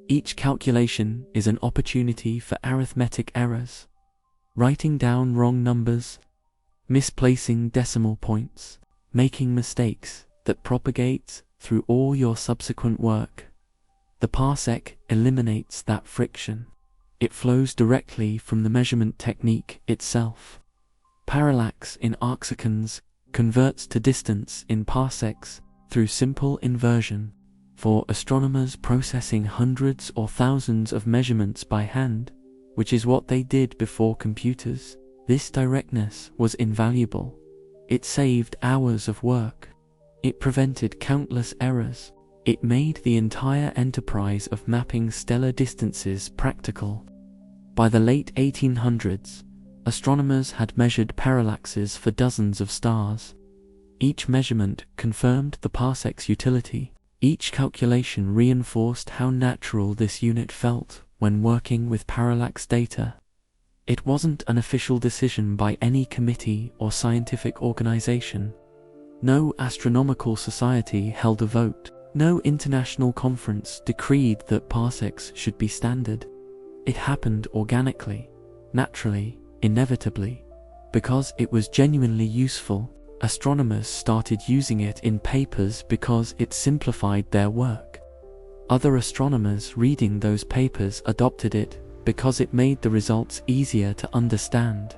Each calculation is an opportunity for arithmetic errors. Writing down wrong numbers, misplacing decimal points, making mistakes that propagates through all your subsequent work. The parsec eliminates that friction. It flows directly from the measurement technique itself. Parallax in arcseconds converts to distance in parsecs through simple inversion. For astronomers processing hundreds or thousands of measurements by hand, which is what they did before computers, this directness was invaluable. It saved hours of work. It prevented countless errors. It made the entire enterprise of mapping stellar distances practical. By the late 1800s, astronomers had measured parallaxes for dozens of stars. Each measurement confirmed the parsec's utility. Each calculation reinforced how natural this unit felt when working with parallax data. It wasn't an official decision by any committee or scientific organization. No astronomical society held a vote. No international conference decreed that parsecs should be standard. It happened organically, naturally, inevitably. Because it was genuinely useful, astronomers started using it in papers because it simplified their work. Other astronomers reading those papers adopted it because it made the results easier to understand.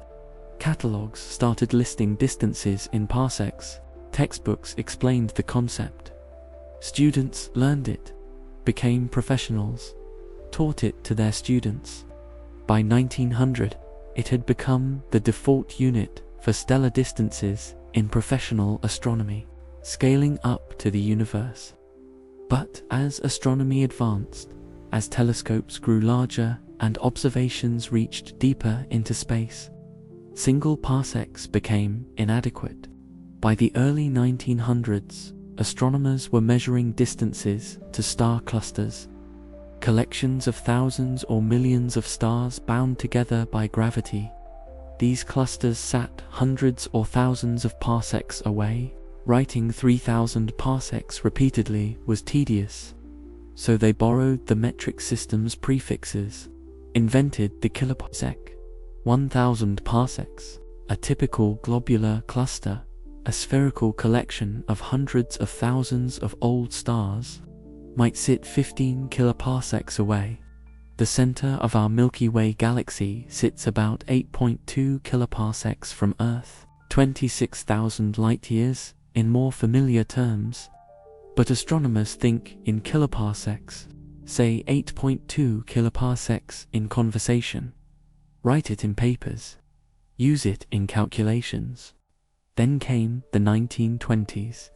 Catalogs started listing distances in parsecs. Textbooks explained the concept. Students learned it, became professionals, taught it to their students. By 1900, it had become the default unit for stellar distances in professional astronomy, scaling up to the universe. But as astronomy advanced, as telescopes grew larger and observations reached deeper into space, single parsecs became inadequate. By the early 1900s, astronomers were measuring distances to star clusters, collections of thousands or millions of stars bound together by gravity. These clusters sat hundreds or thousands of parsecs away. Writing 3,000 parsecs repeatedly was tedious, so they borrowed the metric system's prefixes, invented the kiloparsec. 1,000 parsecs, a typical globular cluster, a spherical collection of hundreds of thousands of old stars, might sit 15 kiloparsecs away. The center of our Milky Way galaxy sits about 8.2 kiloparsecs from Earth, 26,000 light-years in more familiar terms. But astronomers think in kiloparsecs, say 8.2 kiloparsecs in conversation. Write it in papers. Use it in calculations. Then came the 1920s.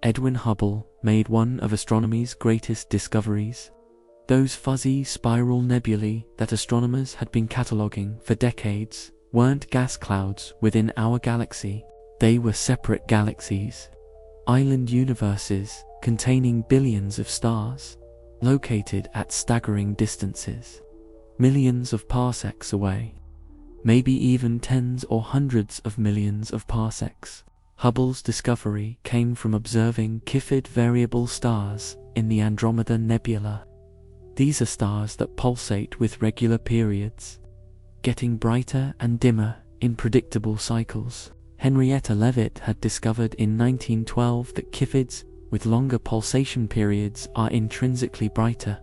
Edwin Hubble made one of astronomy's greatest discoveries. Those fuzzy spiral nebulae that astronomers had been cataloging for decades weren't gas clouds within our galaxy. They were separate galaxies, island universes containing billions of stars, located at staggering distances, millions of parsecs away, maybe even tens or hundreds of millions of parsecs. Hubble's discovery came from observing Cepheid variable stars in the Andromeda Nebula. These are stars that pulsate with regular periods, getting brighter and dimmer in predictable cycles. Henrietta Leavitt had discovered in 1912 that Cepheids with longer pulsation periods are intrinsically brighter.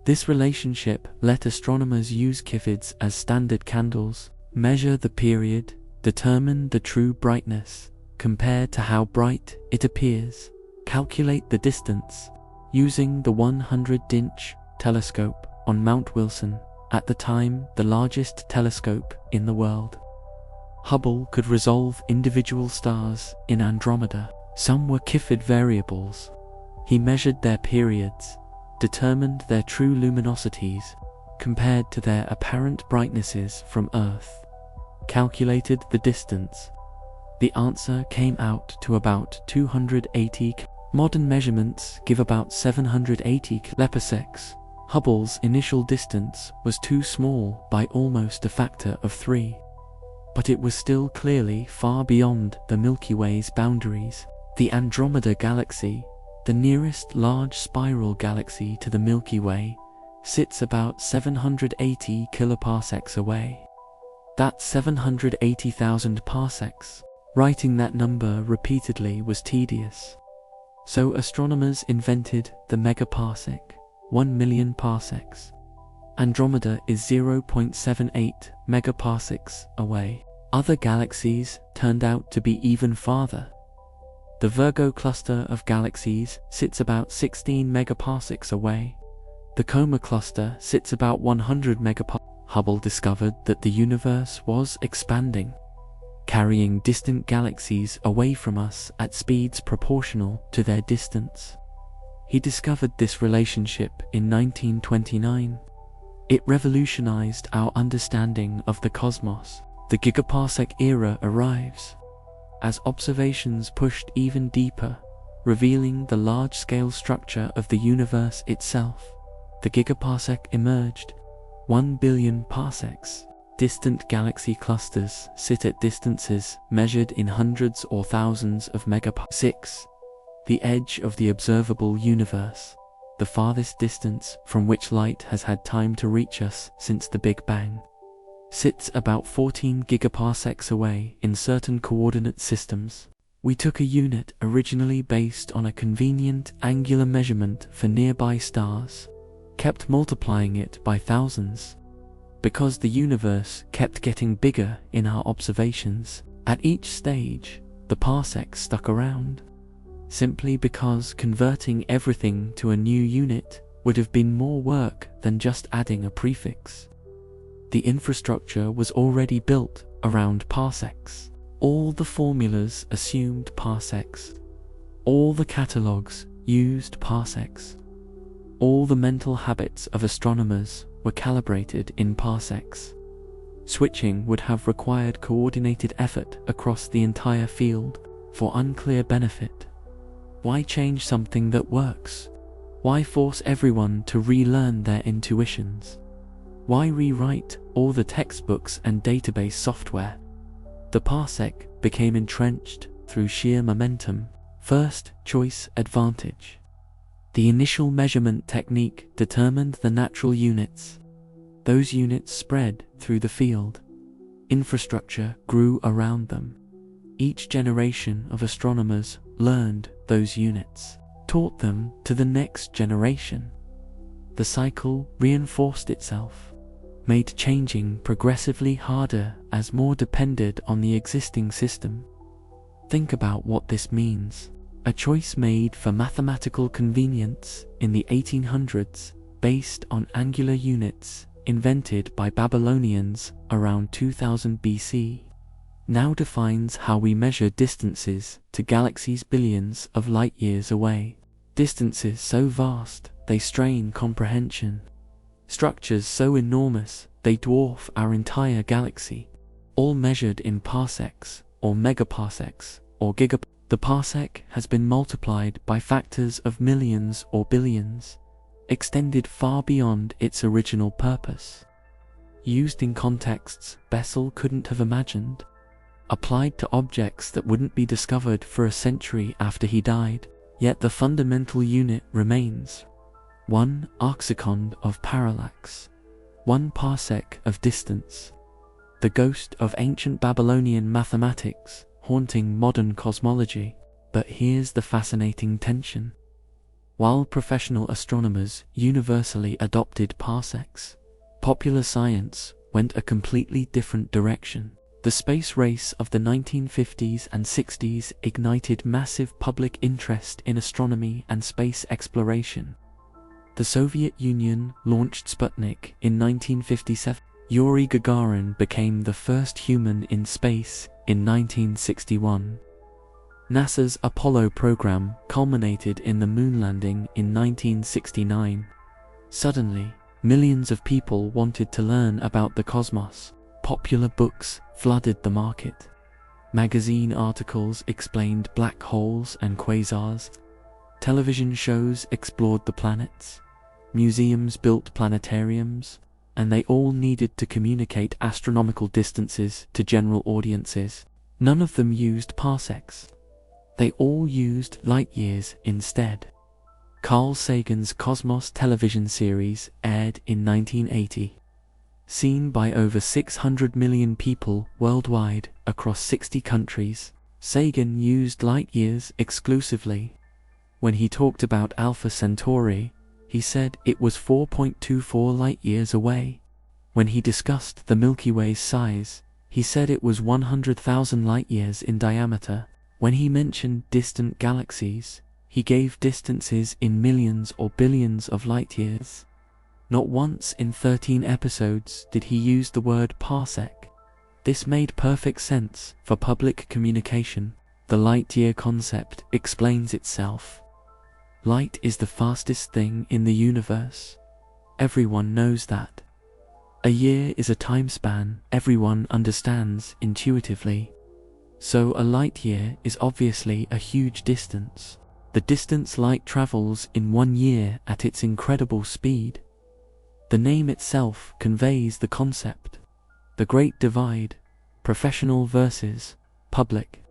This relationship let astronomers use Cepheids as standard candles, measure the period, determine the true brightness, compare to how bright it appears, calculate the distance, using the 100-inch telescope on Mount Wilson, at the time the largest telescope in the world. Hubble could resolve individual stars in Andromeda. Some were Cepheid variables. He measured their periods, determined their true luminosities, compared to their apparent brightnesses from Earth, calculated the distance. The answer came out to about 280. Modern measurements give about 780 kiloparsecs. Hubble's initial distance was too small by almost a factor of 3. But it was still clearly far beyond the Milky Way's boundaries. The Andromeda Galaxy, the nearest large spiral galaxy to the Milky Way, sits about 780 kiloparsecs away. That's 780,000 parsecs, Writing that number repeatedly was tedious. So astronomers invented the megaparsec, 1 million parsecs. Andromeda is 0.78 megaparsecs away. Other galaxies turned out to be even farther. The Virgo cluster of galaxies sits about 16 megaparsecs away. The Coma cluster sits about 100 megaparsecs. Hubble discovered that the universe was expanding, carrying distant galaxies away from us at speeds proportional to their distance. He discovered this relationship in 1929. It revolutionized our understanding of the cosmos. The gigaparsec era arrives, as observations pushed even deeper, revealing the large-scale structure of the universe itself. The gigaparsec emerged. 1 billion parsecs. Distant galaxy clusters sit at distances measured in hundreds or thousands of megaparsecs. The edge of the observable universe, the farthest distance from which light has had time to reach us since the Big Bang, sits about 14 gigaparsecs away in certain coordinate systems. We took a unit originally based on a convenient angular measurement for nearby stars, kept multiplying it by thousands. Because the universe kept getting bigger in our observations, at each stage, the parsec stuck around. Simply because converting everything to a new unit would have been more work than just adding a prefix. The infrastructure was already built around parsecs. All the formulas assumed parsecs. All the catalogues used parsecs. All the mental habits of astronomers were calibrated in parsecs. Switching would have required coordinated effort across the entire field for unclear benefit. Why change something that works? Why force everyone to relearn their intuitions? Why rewrite all the textbooks and database software? The parsec became entrenched through sheer momentum, first choice advantage. The initial measurement technique determined the natural units. Those units spread through the field. Infrastructure grew around them. Each generation of astronomers learned those units, taught them to the next generation. The cycle reinforced itself, made changing progressively harder as more depended on the existing system. Think about what this means. A choice made for mathematical convenience in the 1800s, based on angular units invented by Babylonians around 2000 BC, now defines how we measure distances to galaxies billions of light-years away. Distances so vast they strain comprehension. Structures so enormous they dwarf our entire galaxy, all measured in parsecs or megaparsecs or gigaparsecs. The parsec has been multiplied by factors of millions or billions, extended far beyond its original purpose. Used in contexts Bessel couldn't have imagined, applied to objects that wouldn't be discovered for a century after he died, yet the fundamental unit remains. 1 arcsecond of parallax, 1 parsec of distance. The ghost of ancient Babylonian mathematics haunting modern cosmology. But here's the fascinating tension. While professional astronomers universally adopted parsecs, popular science went a completely different direction. The space race of the 1950s and 60s ignited massive public interest in astronomy and space exploration. The Soviet Union launched Sputnik in 1957. Yuri Gagarin became the first human in space in 1961. NASA's Apollo program culminated in the moon landing in 1969. Suddenly, millions of people wanted to learn about the cosmos. Popular books flooded the market. Magazine articles explained black holes and quasars. Television shows explored the planets. Museums built planetariums, and they all needed to communicate astronomical distances to general audiences. None of them used parsecs. They all used light-years instead. Carl Sagan's Cosmos television series aired in 1980. Seen by over 600 million people worldwide across 60 countries, Sagan used light years exclusively. When he talked about Alpha Centauri, he said it was 4.24 light years away. When he discussed the Milky Way's size, he said it was 100,000 light years in diameter. When he mentioned distant galaxies, he gave distances in millions or billions of light years. Not once in 13 episodes did he use the word parsec. This made perfect sense for public communication. The light year concept explains itself. Light is the fastest thing in the universe. Everyone knows that. A year is a time span everyone understands intuitively. So a light year is obviously a huge distance. The distance light travels in 1 year at its incredible speed. The name itself conveys the concept. The Great Divide, professional versus public.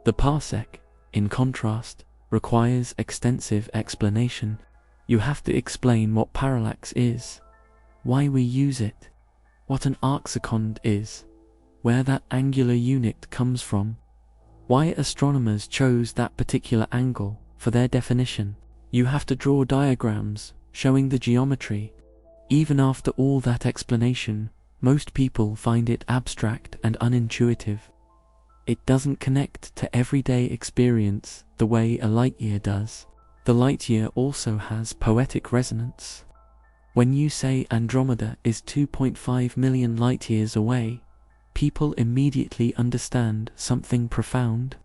The parsec, in contrast, requires extensive explanation. You have to explain what parallax is, why we use it, what an arcsecond is, where that angular unit comes from, why astronomers chose that particular angle for their definition. You have to draw diagrams showing the geometry. Even after all that explanation, most people find it abstract and unintuitive. It doesn't connect to everyday experience the way a light year does. The light year also has poetic resonance. When you say Andromeda is 2.5 million light years away, people immediately understand something profound.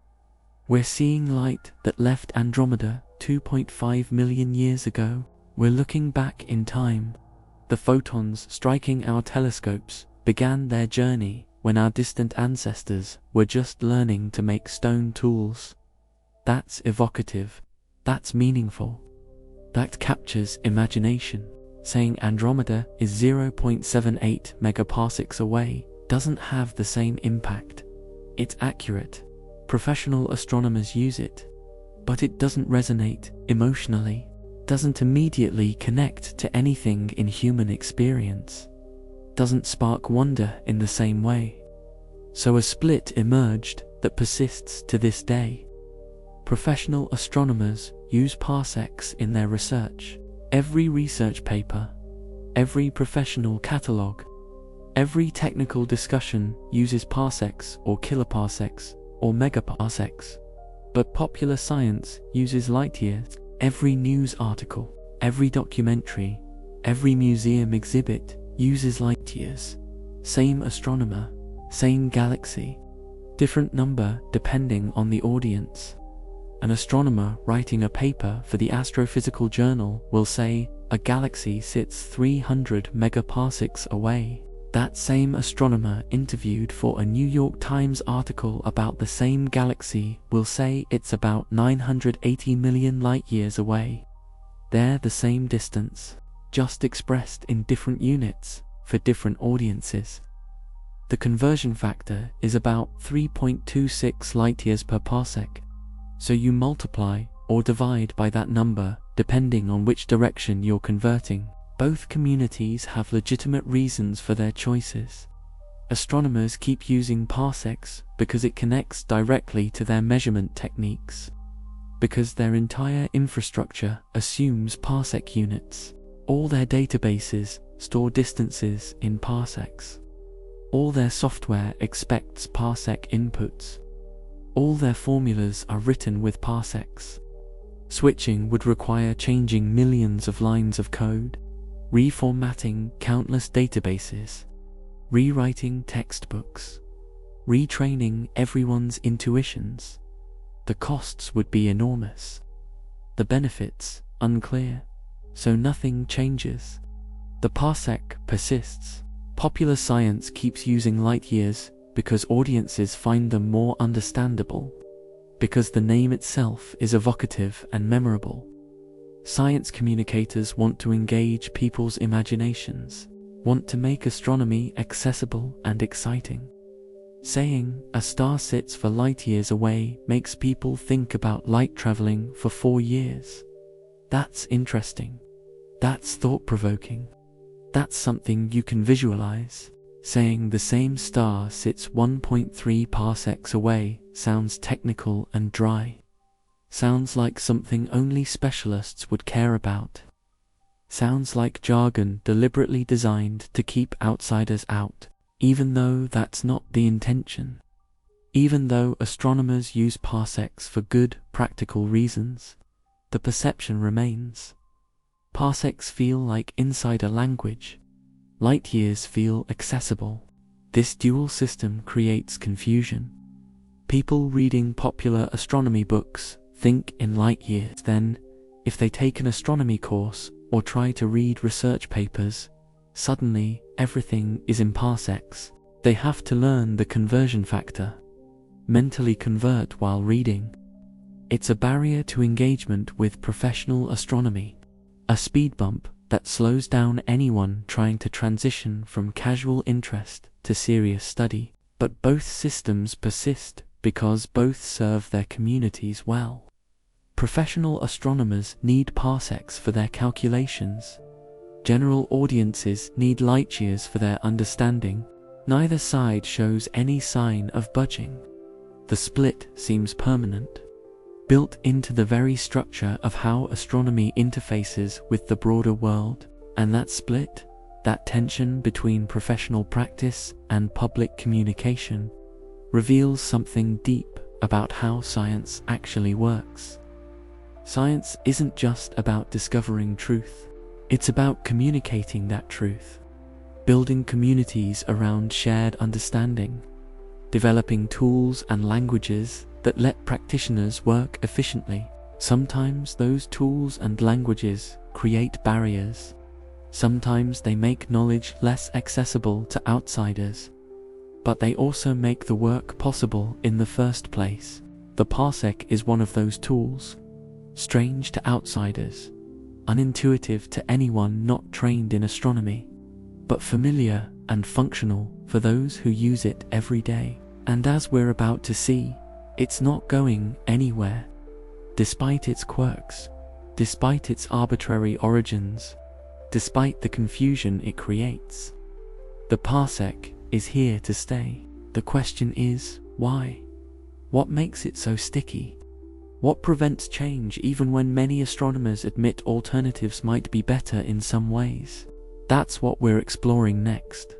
We're seeing light that left Andromeda 2.5 million years ago. We're looking back in time. The photons striking our telescopes began their journey when our distant ancestors were just learning to make stone tools. That's evocative. That's meaningful. That captures imagination. Saying Andromeda is 0.78 megaparsecs away doesn't have the same impact. It's accurate. Professional astronomers use it. But it doesn't resonate emotionally. Doesn't immediately connect to anything in human experience. Doesn't spark wonder in the same way. So a split emerged that persists to this day. Professional astronomers use parsecs in their research. Every research paper, every professional catalogue, every technical discussion uses parsecs or kiloparsecs or megaparsecs. But popular science uses light years. Every news article, every documentary, every museum exhibit uses light years. Same astronomer, same galaxy, different number depending on the audience. An astronomer writing a paper for the Astrophysical Journal will say, a galaxy sits 300 megaparsecs away. That same astronomer interviewed for a New York Times article about the same galaxy will say it's about 980 million light-years away. They're the same distance, just expressed in different units for different audiences. The conversion factor is about 3.26 light-years per parsec, so you multiply or divide by that number depending on which direction you're converting. Both communities have legitimate reasons for their choices. Astronomers keep using parsecs because it connects directly to their measurement techniques. Because their entire infrastructure assumes parsec units. All their databases store distances in parsecs. All their software expects parsec inputs. All their formulas are written with parsecs. Switching would require changing millions of lines of code, reformatting countless databases, rewriting textbooks, retraining everyone's intuitions. The costs would be enormous. The benefits, unclear. So nothing changes. The parsec persists. Popular science keeps using light years because audiences find them more understandable. Because the name itself is evocative and memorable. Science communicators want to engage people's imaginations, want to make astronomy accessible and exciting. Saying a star sits for light years away makes people think about light traveling for 4 years. That's interesting. That's thought-provoking. That's something you can visualize. Saying the same star sits 1.3 parsecs away sounds technical and dry. Sounds like something only specialists would care about. Sounds like jargon deliberately designed to keep outsiders out, even though that's not the intention. Even though astronomers use parsecs for good, practical reasons, the perception remains. Parsecs feel like insider language. Light years feel accessible. This dual system creates confusion. People reading popular astronomy books think in light years. Then, if they take an astronomy course or try to read research papers, suddenly everything is in parsecs. They have to learn the conversion factor. Mentally convert while reading. It's a barrier to engagement with professional astronomy. A speed bump that slows down anyone trying to transition from casual interest to serious study. But both systems persist because both serve their communities well. Professional astronomers need parsecs for their calculations. General audiences need light years for their understanding. Neither side shows any sign of budging. The split seems permanent, built into the very structure of how astronomy interfaces with the broader world, and that split, that tension between professional practice and public communication, reveals something deep about how science actually works. Science isn't just about discovering truth, it's about communicating that truth, building communities around shared understanding, developing tools and languages that let practitioners work efficiently. Sometimes those tools and languages create barriers. Sometimes they make knowledge less accessible to outsiders. But they also make the work possible in the first place. The parsec is one of those tools. Strange to outsiders, unintuitive to anyone not trained in astronomy, but familiar and functional for those who use it every day. And as we're about to see, it's not going anywhere. Despite its quirks, despite its arbitrary origins, despite the confusion it creates, the parsec is here to stay. The question is, why? What makes it so sticky? What prevents change even when many astronomers admit alternatives might be better in some ways? That's what we're exploring next.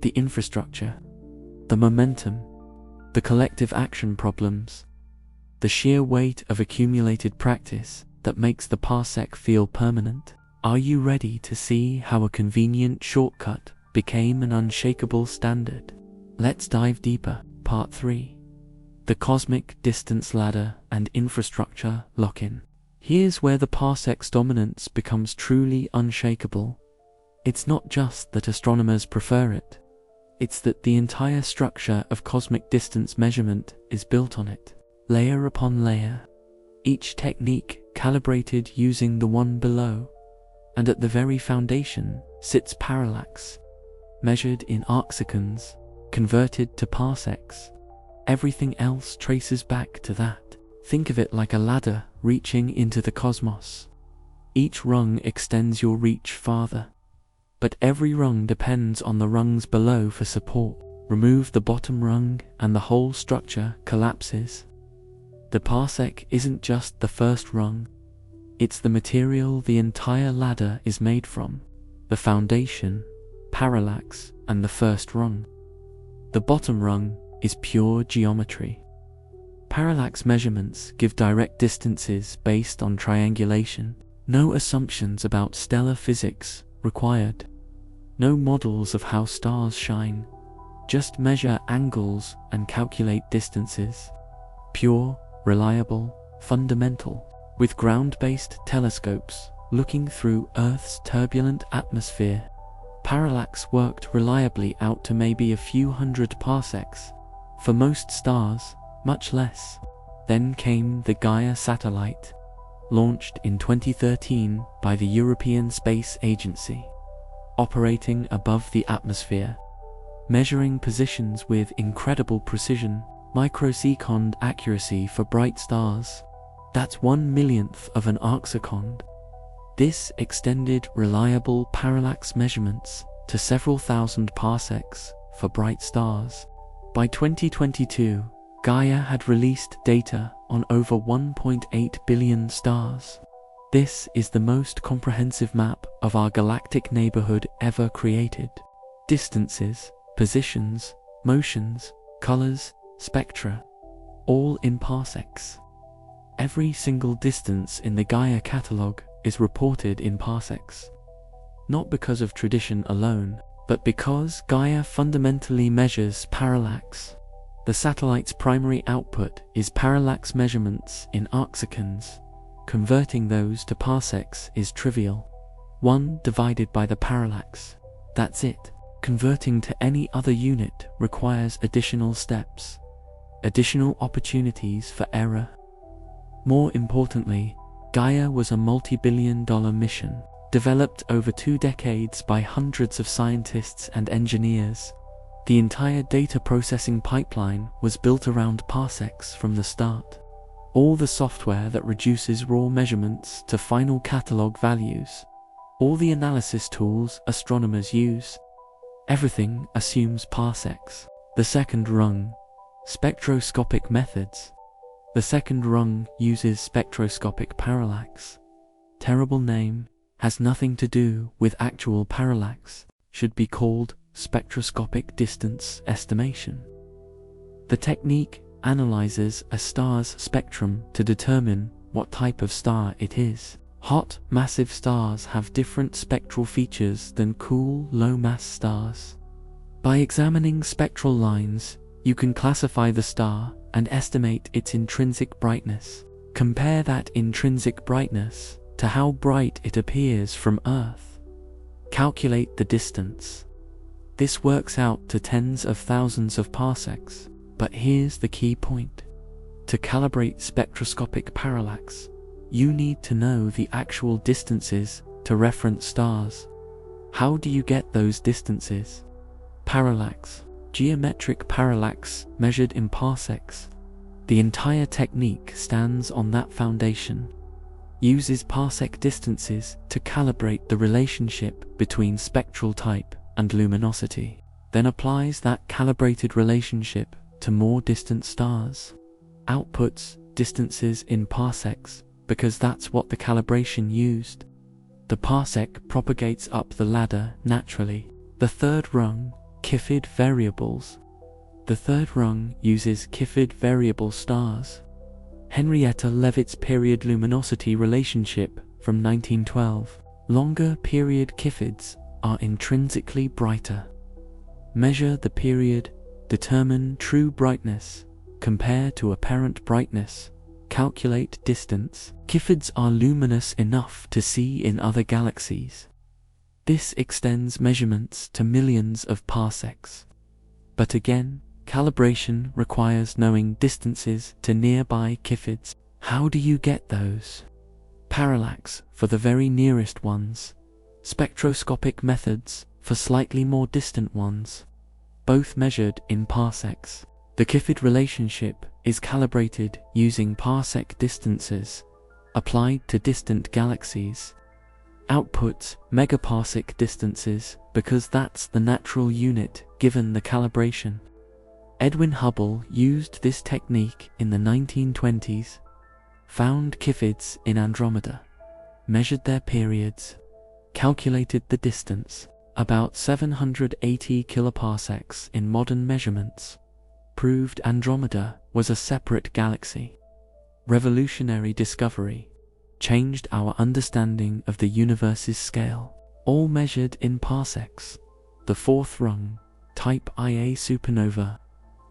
The infrastructure, the momentum, the collective action problems, the sheer weight of accumulated practice that makes the parsec feel permanent. Are you ready to see how a convenient shortcut became an unshakable standard? Let's dive deeper. Part 3. The cosmic distance ladder and infrastructure lock-in. Here's where the parsec's dominance becomes truly unshakable. It's not just that astronomers prefer it. It's that the entire structure of cosmic distance measurement is built on it, layer upon layer, each technique calibrated using the one below, and at the very foundation sits parallax, measured in arcseconds, converted to parsecs. Everything else traces back to that. Think of it like a ladder reaching into the cosmos. Each rung extends your reach farther, but every rung depends on the rungs below for support. Remove the bottom rung and the whole structure collapses. The parsec isn't just the first rung, it's the material the entire ladder is made from. The foundation, parallax, and the first rung. The bottom rung is pure geometry. Parallax measurements give direct distances based on triangulation. No assumptions about stellar physics required. No models of how stars shine. Just measure angles and calculate distances. Pure, reliable, fundamental. With ground-based telescopes looking through Earth's turbulent atmosphere, parallax worked reliably out to maybe a few hundred parsecs. For most stars, much less. Then came the Gaia satellite, launched in 2013 by the European Space Agency, operating above the atmosphere, measuring positions with incredible precision, microsecond accuracy for bright stars. That's 1/1,000,000th of an arcsecond. This extended reliable parallax measurements to several thousand parsecs for bright stars. By 2022, Gaia had released data on over 1.8 billion stars. This is the most comprehensive map of our galactic neighborhood ever created. Distances, positions, motions, colors, spectra, all in parsecs. Every single distance in the Gaia catalog is reported in parsecs. Not because of tradition alone, but because Gaia fundamentally measures parallax. The satellite's primary output is parallax measurements in arcseconds. Converting those to parsecs is trivial. 1 divided by the parallax. That's it. Converting to any other unit requires additional steps, additional opportunities for error. More importantly, Gaia was a multi-billion-dollar mission, developed over 2 decades by hundreds of scientists and engineers. The entire data processing pipeline was built around parsecs from the start. All the software that reduces raw measurements to final catalog values, all the analysis tools astronomers use, everything assumes parsecs. The second rung, spectroscopic methods. The second rung uses spectroscopic parallax. Terrible name, has nothing to do with actual parallax, should be called spectroscopic distance estimation. The technique analyzes a star's spectrum to determine what type of star it is. Hot, massive stars have different spectral features than cool, low-mass stars. By examining spectral lines, you can classify the star and estimate its intrinsic brightness. Compare that intrinsic brightness to how bright it appears from Earth. Calculate the distance. This works out to tens of thousands of parsecs, but here's the key point. To calibrate spectroscopic parallax, you need to know the actual distances to reference stars. How do you get those distances? Parallax. Geometric parallax measured in parsecs. The entire technique stands on that foundation. Uses parsec distances to calibrate the relationship between spectral type and luminosity, then applies that calibrated relationship to more distant stars. Outputs distances in parsecs because that's what the calibration used. The parsec propagates up the ladder naturally. The third rung, Cepheid variables. The third rung uses Cepheid variable stars. Henrietta Leavitt's period luminosity relationship from 1912. Longer period Cepheids are intrinsically brighter. Measure the period, determine true brightness, compare to apparent brightness, calculate distance. Cepheids are luminous enough to see in other galaxies. This extends measurements to millions of parsecs. But again, calibration requires knowing distances to nearby Cepheids. How do you get those? Parallax for the very nearest ones. Spectroscopic methods for slightly more distant ones. Both measured in parsecs. The Cepheid relationship is calibrated using parsec distances applied to distant galaxies. Outputs megaparsec distances because that's the natural unit given the calibration. Edwin Hubble used this technique in the 1920s, found Cepheids in Andromeda, measured their periods, calculated the distance, about 780 kiloparsecs in modern measurements, proved Andromeda was a separate galaxy. Revolutionary discovery. Changed our understanding of the universe's scale, all measured in parsecs. The fourth rung, type Ia supernova.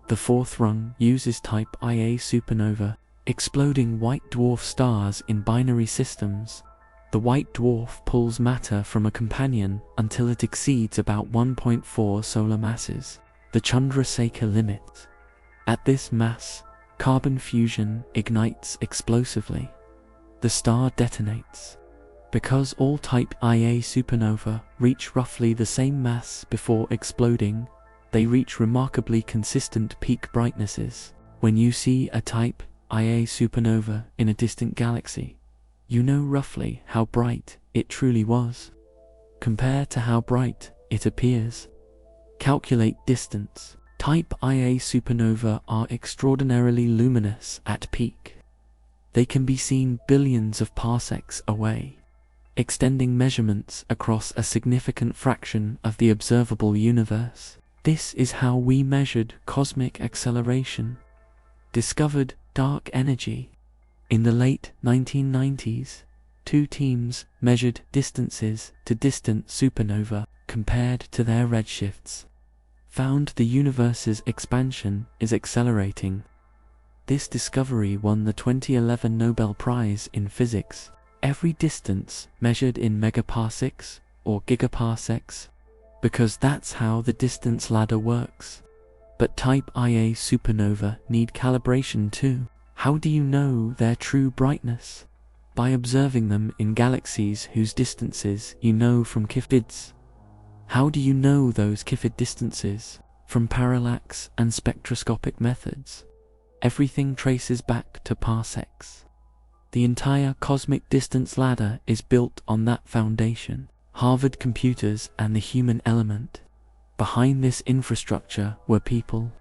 The fourth rung uses type Ia supernova, exploding white dwarf stars in binary systems. The white dwarf pulls matter from a companion until it exceeds about 1.4 solar masses, the Chandrasekhar limit. At this mass, carbon fusion ignites explosively. The star detonates. Because all type Ia supernova reach roughly the same mass before exploding, they reach remarkably consistent peak brightnesses. When you see a type Ia supernova in a distant galaxy, you know roughly how bright it truly was. Compare to how bright it appears. Calculate distance. Type Ia supernovae are extraordinarily luminous at peak. They can be seen billions of parsecs away, extending measurements across a significant fraction of the observable universe. This is how we measured cosmic acceleration, discovered dark energy. In the late 1990s, 2 teams measured distances to distant supernovae compared to their redshifts, found the universe's expansion is accelerating. This discovery won the 2011 Nobel Prize in Physics. Every distance measured in megaparsecs or gigaparsecs, because that's how the distance ladder works. But type Ia supernovae need calibration too. How do you know their true brightness? By observing them in galaxies whose distances you know from kifids. How do you know those kifid distances? From parallax and spectroscopic methods. Everything traces back to parsecs. The entire cosmic distance ladder is built on that foundation. Harvard computers and the human element. Behind this infrastructure were people,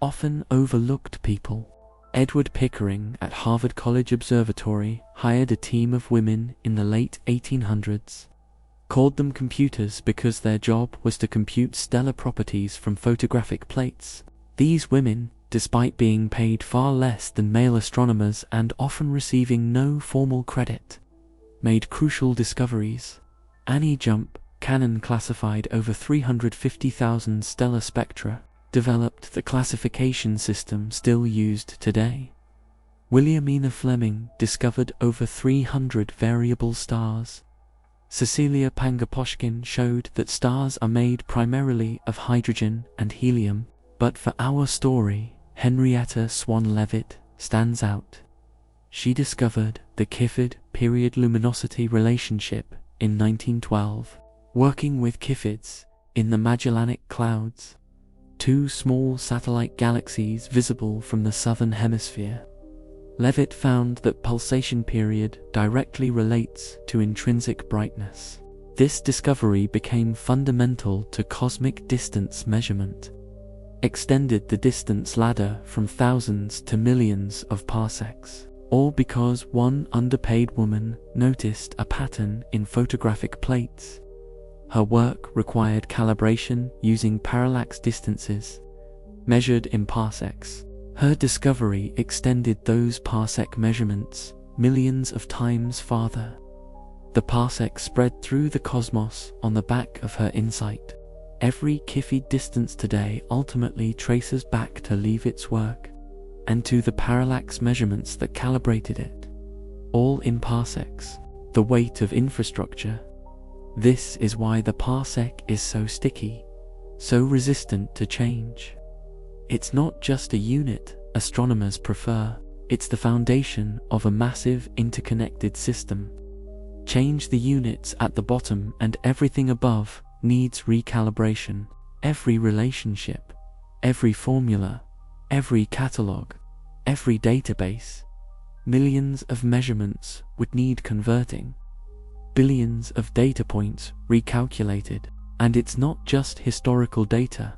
often overlooked people. Edward Pickering at Harvard College Observatory hired a team of women in the late 1800s. Called them computers because their job was to compute stellar properties from photographic plates. These women, despite being paid far less than male astronomers and often receiving no formal credit, made crucial discoveries. Annie Jump Cannon classified over 350,000 stellar spectra, developed the classification system still used today. Williamina Fleming discovered over 300 variable stars. Cecilia Pangaposhkin showed that stars are made primarily of hydrogen and helium, but for our story, Henrietta Swan Leavitt stands out. She discovered the Kifid period luminosity relationship in 1912, working with Kifids in the Magellanic Clouds, 2 small satellite galaxies visible from the southern hemisphere. Leavitt found that pulsation period directly relates to intrinsic brightness. This discovery became fundamental to cosmic distance measurement, extended the distance ladder from thousands to millions of parsecs, all because one underpaid woman noticed a pattern in photographic plates. Her work required calibration using parallax distances, measured in parsecs. Her discovery extended those parsec measurements millions of times farther. The parsec spread through the cosmos on the back of her insight. Every Kifid distance today ultimately traces back to Leavitt's work, and to the parallax measurements that calibrated it. All in parsecs, the weight of infrastructure. This is why the parsec is so sticky, so resistant to change. It's not just a unit astronomers prefer, it's the foundation of a massive interconnected system. Change the units at the bottom and everything above needs recalibration. Every relationship, every formula, every catalog, every database. Millions of measurements would need converting. Billions of data points recalculated. And it's not just historical data.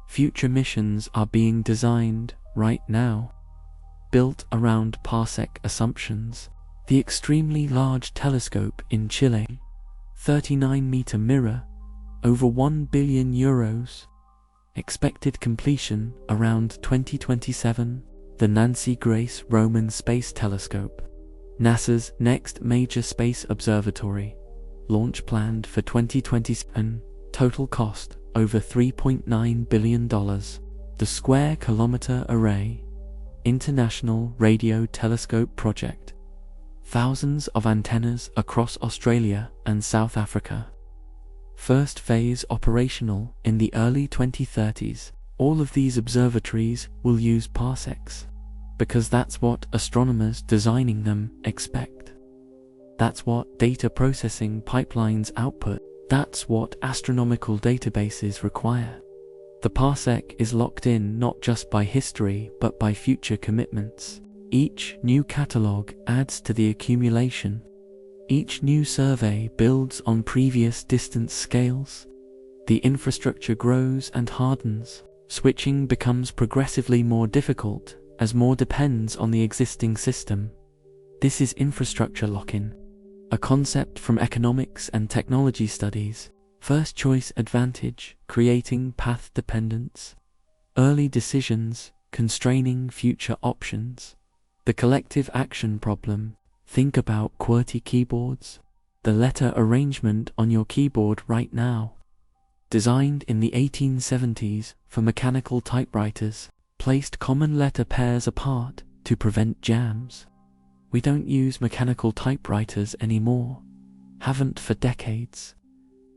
Future missions are being designed right now, built around parsec assumptions. The extremely large telescope in Chile, 39-meter mirror, over €1 billion. Expected completion around 2027. The Nancy Grace Roman Space Telescope, NASA's next major space observatory, launch planned for 2027. Total cost over $3.9 billion. The Square Kilometer Array, International Radio Telescope Project. Thousands of antennas across Australia and South Africa. First phase operational in the early 2030s. All of these observatories will use parsecs, because that's what astronomers designing them expect. That's what data processing pipelines output. That's what astronomical databases require. The parsec is locked in not just by history but by future commitments. Each new catalogue adds to the accumulation. Each new survey builds on previous distance scales. The infrastructure grows and hardens. Switching becomes progressively more difficult as more depends on the existing system. This is infrastructure lock-in, a concept from economics and technology studies. First choice advantage, creating path dependence. Early decisions, constraining future options. The collective action problem. Think about QWERTY keyboards. The letter arrangement on your keyboard right now. Designed in the 1870s for mechanical typewriters, placed common letter pairs apart to prevent jams. We don't use mechanical typewriters anymore. Haven't for decades.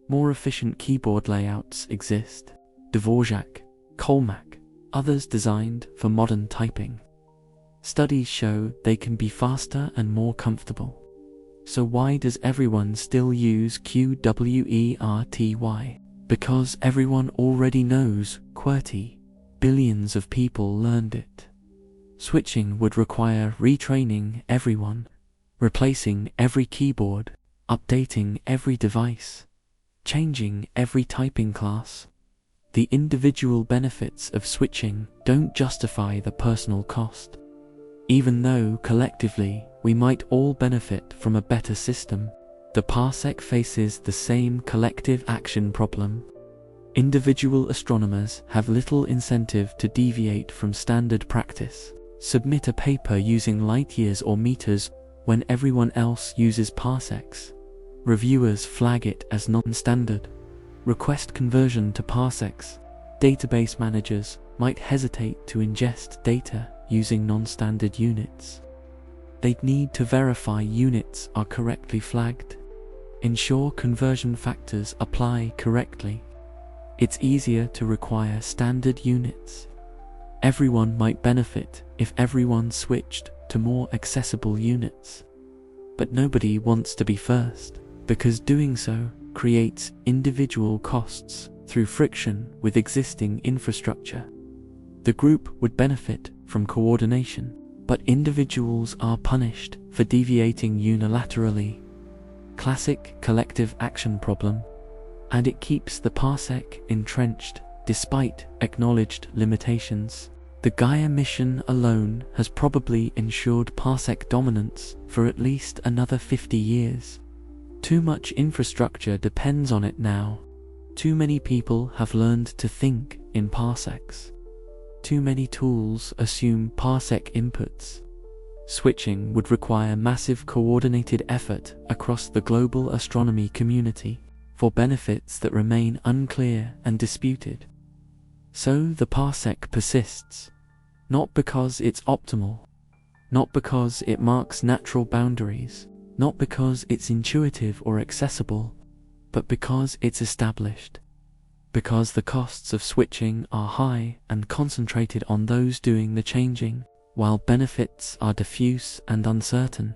More efficient keyboard layouts exist. Dvorak, Colmac, others designed for modern typing. Studies show they can be faster and more comfortable. So why does everyone still use QWERTY? Because everyone already knows QWERTY. Billions of people learned it. Switching would require retraining everyone, replacing every keyboard, updating every device, changing every typing class. The individual benefits of switching don't justify the personal cost. Even though collectively we might all benefit from a better system, the parsec faces the same collective action problem. Individual astronomers have little incentive to deviate from standard practice. Submit a paper using light years or meters when everyone else uses parsecs. Reviewers flag it as non-standard. Request conversion to parsecs. Database managers might hesitate to ingest data using non-standard units. They'd need to verify units are correctly flagged. Ensure conversion factors apply correctly. It's easier to require standard units. Everyone might benefit if everyone switched to more accessible units. But nobody wants to be first, because doing so creates individual costs through friction with existing infrastructure. The group would benefit from coordination, but individuals are punished for deviating unilaterally. Classic collective action problem, and it keeps the parsec entrenched despite acknowledged limitations. The Gaia mission alone has probably ensured parsec dominance for at least another 50 years. Too much infrastructure depends on it now. Too many people have learned to think in parsecs. Too many tools assume parsec inputs. Switching would require massive coordinated effort across the global astronomy community for benefits that remain unclear and disputed. So the parsec persists, not because it's optimal, not because it marks natural boundaries, not because it's intuitive or accessible, but because it's established. Because the costs of switching are high and concentrated on those doing the changing, while benefits are diffuse and uncertain.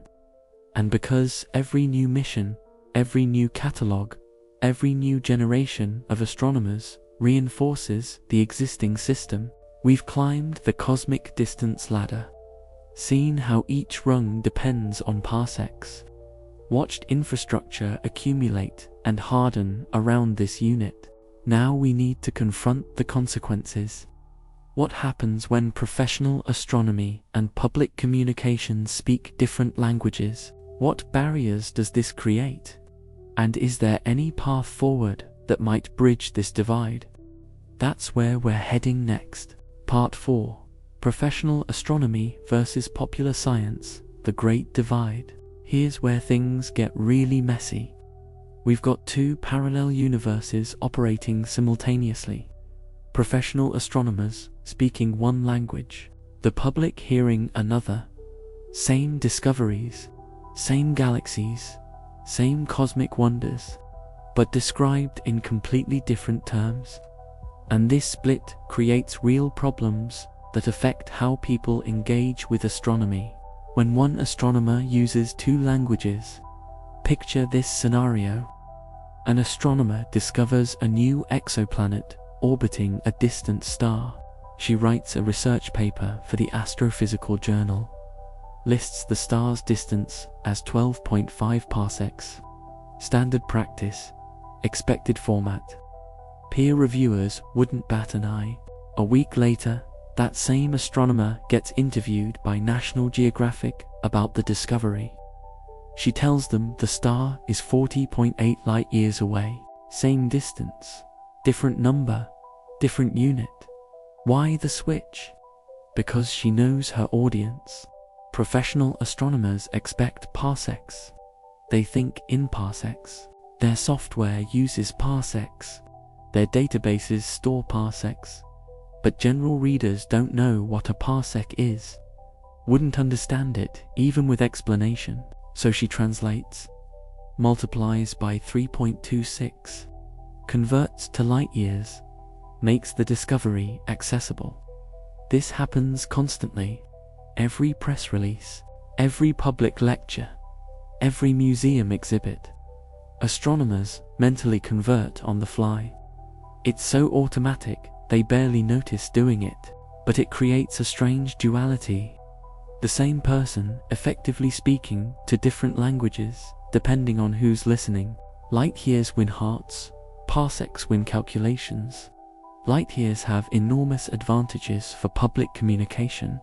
And because every new mission, every new catalogue, every new generation of astronomers reinforces the existing system, we've climbed the cosmic distance ladder. Seen how each rung depends on parsecs. Watched infrastructure accumulate and harden around this unit. Now we need to confront the consequences. What happens when professional astronomy and public communications speak different languages? What barriers does this create? And is there any path forward that might bridge this divide? That's where we're heading next. Part 4. Professional astronomy versus popular science, the Great Divide. Here's where things get really messy. We've got two parallel universes operating simultaneously. Professional astronomers speaking one language, the public hearing another. Same discoveries, same galaxies, same cosmic wonders, but described in completely different terms. And this split creates real problems that affect how people engage with astronomy. When one astronomer uses two languages, picture this scenario. An astronomer discovers a new exoplanet orbiting a distant star. She writes a research paper for the Astrophysical Journal. Lists the star's distance as 12.5 parsecs. Standard practice. Expected format. Peer reviewers wouldn't bat an eye. A week later, that same astronomer gets interviewed by National Geographic about the discovery. She tells them the star is 40.8 light-years away. Same distance, different number, different unit. Why the switch? Because she knows her audience. Professional astronomers expect parsecs. They think in parsecs. Their software uses parsecs. Their databases store parsecs. But general readers don't know what a parsec is. Wouldn't understand it, even with explanation. So she translates, multiplies by 3.26, converts to light years, makes the discovery accessible. This happens constantly. Every press release, every public lecture, every museum exhibit. Astronomers mentally convert on the fly. It's so automatic, they barely notice doing it, but it creates a strange duality. The same person effectively speaking to different languages, depending on who's listening. Light years win hearts, parsecs win calculations. Light years have enormous advantages for public communication.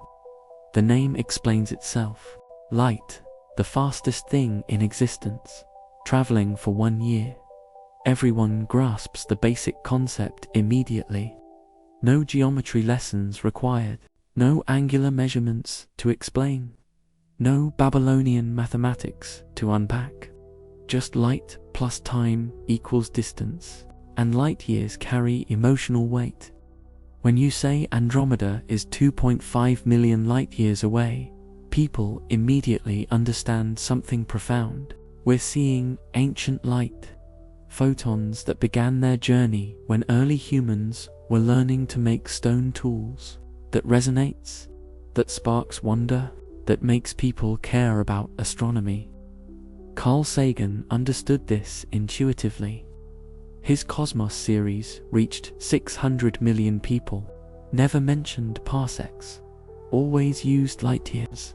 The name explains itself. Light, the fastest thing in existence, traveling for 1 year. Everyone grasps the basic concept immediately. No geometry lessons required. No angular measurements to explain. No Babylonian mathematics to unpack. Just light plus time equals distance, and light years carry emotional weight. When you say Andromeda is 2.5 million light years away, people immediately understand something profound. We're seeing ancient light, photons that began their journey when early humans were learning to make stone tools. That resonates, that sparks wonder, that makes people care about astronomy. Carl Sagan understood this intuitively. His Cosmos series reached 600 million people, never mentioned parsecs, always used light years.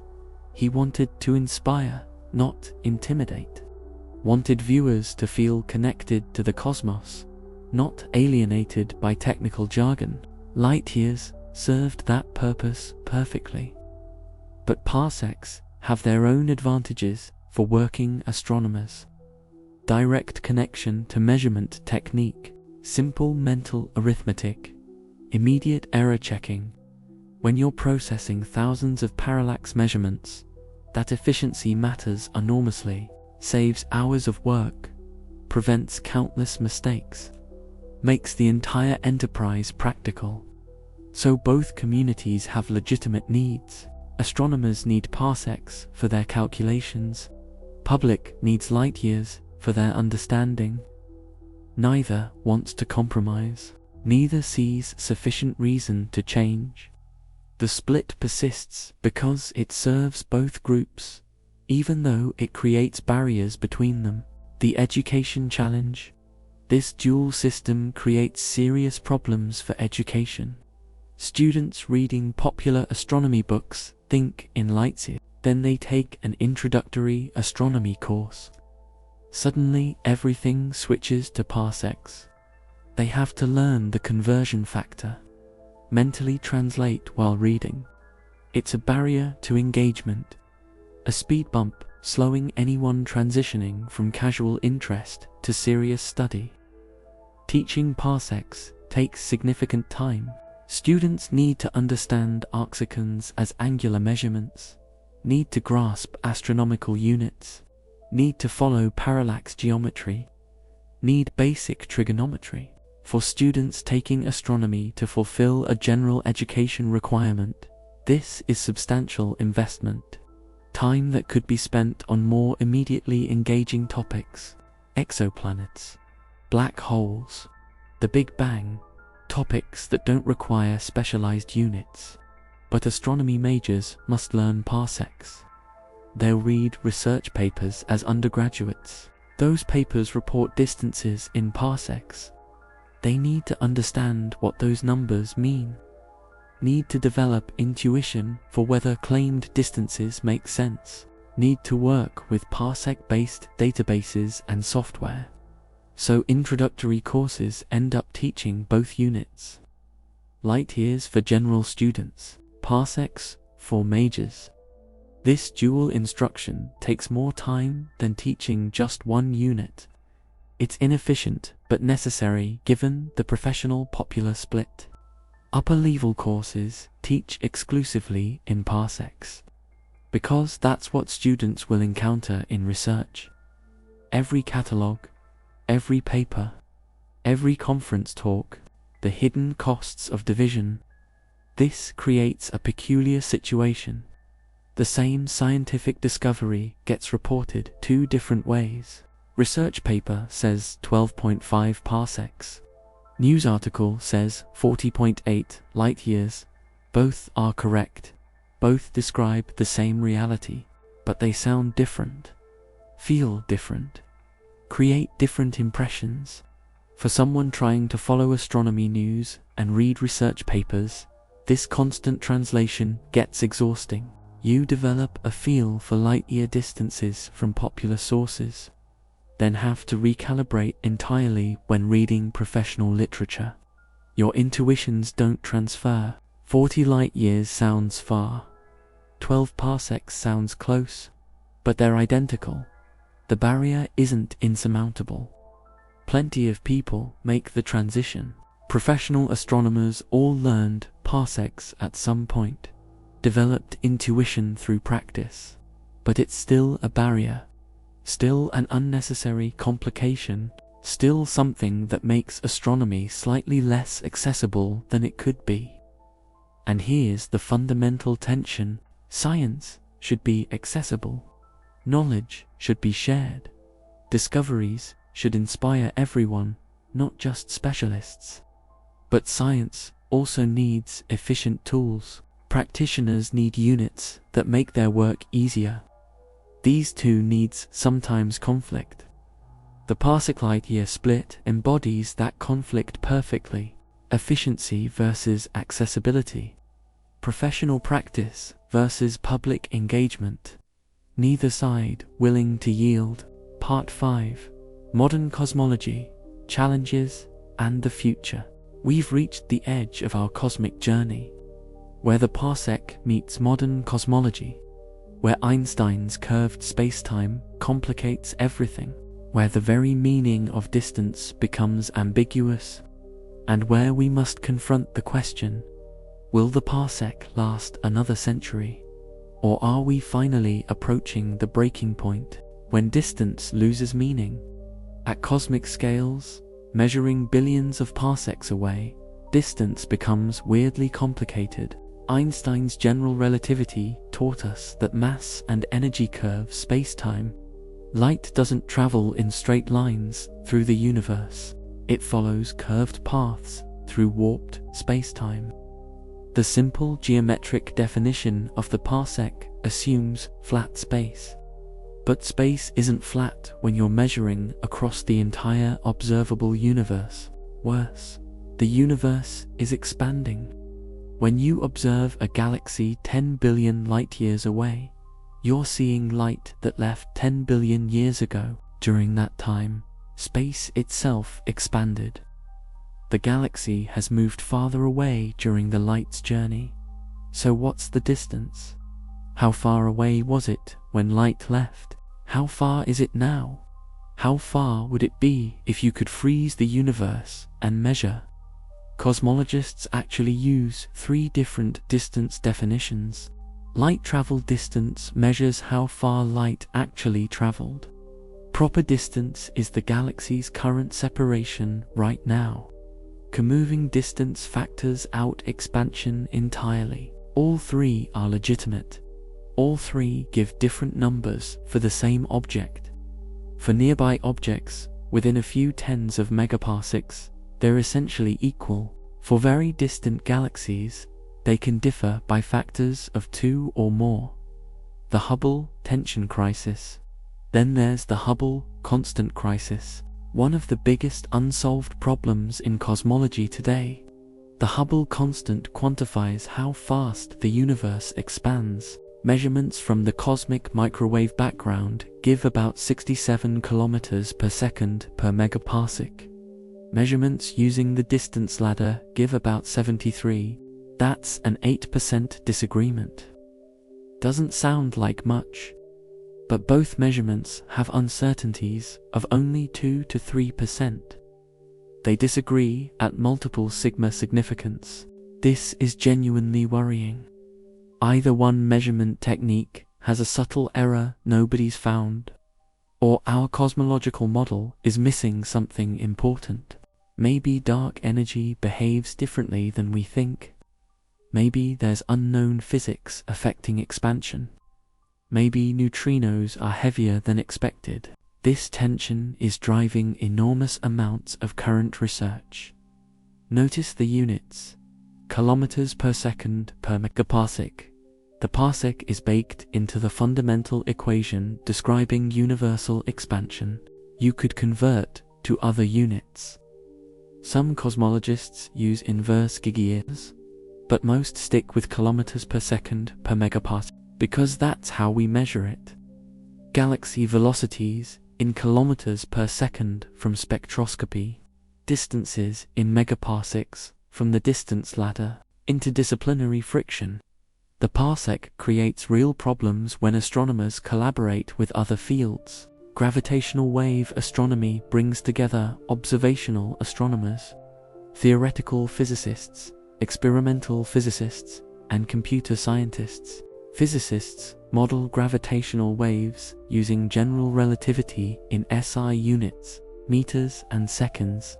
He wanted to inspire, not intimidate. Wanted viewers to feel connected to the cosmos, not alienated by technical jargon. Light years served that purpose perfectly. But parsecs have their own advantages for working astronomers. Direct connection to measurement technique, simple mental arithmetic, immediate error checking. When you're processing thousands of parallax measurements, that efficiency matters enormously, saves hours of work, prevents countless mistakes, makes the entire enterprise practical. So both communities have legitimate needs. Astronomers need parsecs for their calculations. Public needs light years for their understanding. Neither wants to compromise. Neither sees sufficient reason to change. The split persists because it serves both groups, even though it creates barriers between them. The education challenge. This dual system creates serious problems for education. Students reading popular astronomy books think in light years. Then they take an introductory astronomy course. Suddenly everything switches to parsecs. They have to learn the conversion factor, mentally translate while reading. It's a barrier to engagement, a speed bump slowing anyone transitioning from casual interest to serious study. Teaching parsecs takes significant time. Students need to understand arcseconds as angular measurements, need to grasp astronomical units, need to follow parallax geometry, need basic trigonometry. For students taking astronomy to fulfill a general education requirement, this is substantial investment. Time that could be spent on more immediately engaging topics, exoplanets, black holes, the Big Bang, topics that don't require specialized units. But astronomy majors must learn parsecs. They'll read research papers as undergraduates. Those papers report distances in parsecs. They need to understand what those numbers mean. Need to develop intuition for whether claimed distances make sense. Need to work with parsec-based databases and software. so introductory courses end up teaching both units. Light years for general students, parsecs for majors. This dual instruction takes more time than teaching just one unit. It's inefficient but necessary given the professional-popular split. Upper-level courses teach exclusively in parsecs, because that's what students will encounter in research. Every catalogue, every paper, every conference talk, the hidden costs of division. This creates a peculiar situation. The same scientific discovery gets reported two different ways. Research paper says 12.5 parsecs. News article says 40.8 light years. Both are correct. Both describe the same reality, but they sound different, feel different, create different impressions. For someone trying to follow astronomy news and read research papers, this constant translation gets exhausting. You develop a feel for light-year distances from popular sources, then have to recalibrate entirely when reading professional literature. Your intuitions don't transfer. 40 light-years sounds far. 12 parsecs sounds close, but they're identical. The barrier isn't insurmountable. Plenty of people make the transition. Professional astronomers all learned parsecs at some point, developed intuition through practice, but it's still a barrier, still an unnecessary complication, still something that makes astronomy slightly less accessible than it could be. And here's the fundamental tension: science should be accessible. Knowledge should be shared. Discoveries should inspire everyone, not just specialists. But science also needs efficient tools. Practitioners need units that make their work easier. These two needs sometimes conflict. The parsec light-year split embodies that conflict perfectly. Efficiency versus accessibility. Professional practice versus public engagement. Neither side willing to yield. Part 5. Modern Cosmology, Challenges, and the Future. We've reached the edge of our cosmic journey, where the parsec meets modern cosmology, where Einstein's curved spacetime complicates everything, where the very meaning of distance becomes ambiguous, and where we must confront the question: will the parsec last another century? Or are we finally approaching the breaking point, when distance loses meaning? At cosmic scales, measuring billions of parsecs away, distance becomes weirdly complicated. Einstein's general relativity taught us that mass and energy curve spacetime. Light doesn't travel in straight lines through the universe. It follows curved paths through warped spacetime. The simple geometric definition of the parsec assumes flat space. But space isn't flat when you're measuring across the entire observable universe. Worse, the universe is expanding. When you observe a galaxy 10 billion light-years away, you're seeing light that left 10 billion years ago. During that time, space itself expanded. The galaxy has moved farther away during the light's journey. So what's the distance? How far away was it when light left? How far is it now? How far would it be if you could freeze the universe and measure? Cosmologists actually use 3 different distance definitions. Light travel distance measures how far light actually traveled. Proper distance is the galaxy's current separation right now. Comoving distance factors out expansion entirely. All 3 are legitimate. All 3 give different numbers for the same object. For nearby objects, within a few tens of megaparsecs, they're essentially equal. For very distant galaxies, they can differ by factors of 2 or more. The Hubble tension crisis. Then there's the Hubble constant crisis, one of the biggest unsolved problems in cosmology today. The Hubble constant quantifies how fast the universe expands. Measurements from the cosmic microwave background give about 67 kilometers per second per megaparsec. Measurements using the distance ladder give about 73. That's an 8% disagreement. Doesn't sound like much, but both measurements have uncertainties of only 2 to 3%. They disagree at multiple sigma significance. This is genuinely worrying. Either one measurement technique has a subtle error nobody's found, or our cosmological model is missing something important. Maybe dark energy behaves differently than we think. Maybe there's unknown physics affecting expansion. Maybe neutrinos are heavier than expected. This tension is driving enormous amounts of current research. Notice the units: kilometers per second per megaparsec. The parsec is baked into the fundamental equation describing universal expansion. You could convert to other units. Some cosmologists use inverse gigayears, but most stick with kilometers per second per megaparsec because that's how we measure it. Galaxy velocities in kilometers per second from spectroscopy, distances in megaparsecs from the distance ladder, interdisciplinary friction. The parsec creates real problems when astronomers collaborate with other fields. Gravitational wave astronomy brings together observational astronomers, theoretical physicists, experimental physicists, and computer scientists. Physicists model gravitational waves using general relativity in SI units, meters and seconds.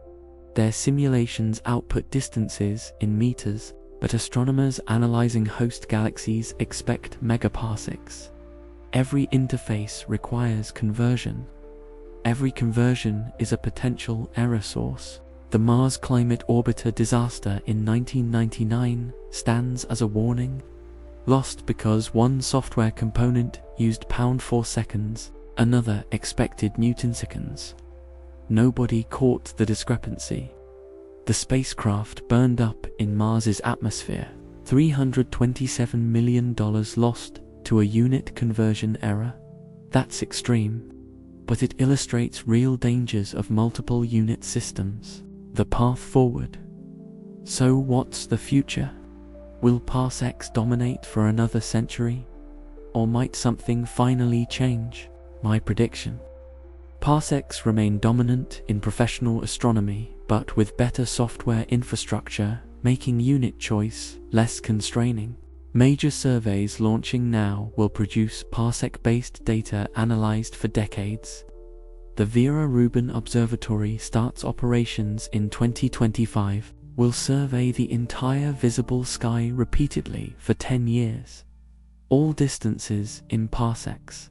Their simulations output distances in meters, but astronomers analyzing host galaxies expect megaparsecs. Every interface requires conversion. Every conversion is a potential error source. The Mars Climate Orbiter disaster in 1999 stands as a warning. Lost because one software component used pound-for-seconds, another expected newton-seconds. Nobody caught the discrepancy. The spacecraft burned up in Mars's atmosphere. $327 million lost to a unit conversion error. That's extreme, but it illustrates real dangers of multiple unit systems. The path forward. So what's the future? Will parsecs dominate for another century? Or might something finally change? My prediction: parsecs remain dominant in professional astronomy, but with better software infrastructure, making unit choice less constraining. Major surveys launching now will produce parsec-based data analyzed for decades. The Vera Rubin Observatory starts operations in 2025. Will survey the entire visible sky repeatedly for 10 years. All distances in parsecs.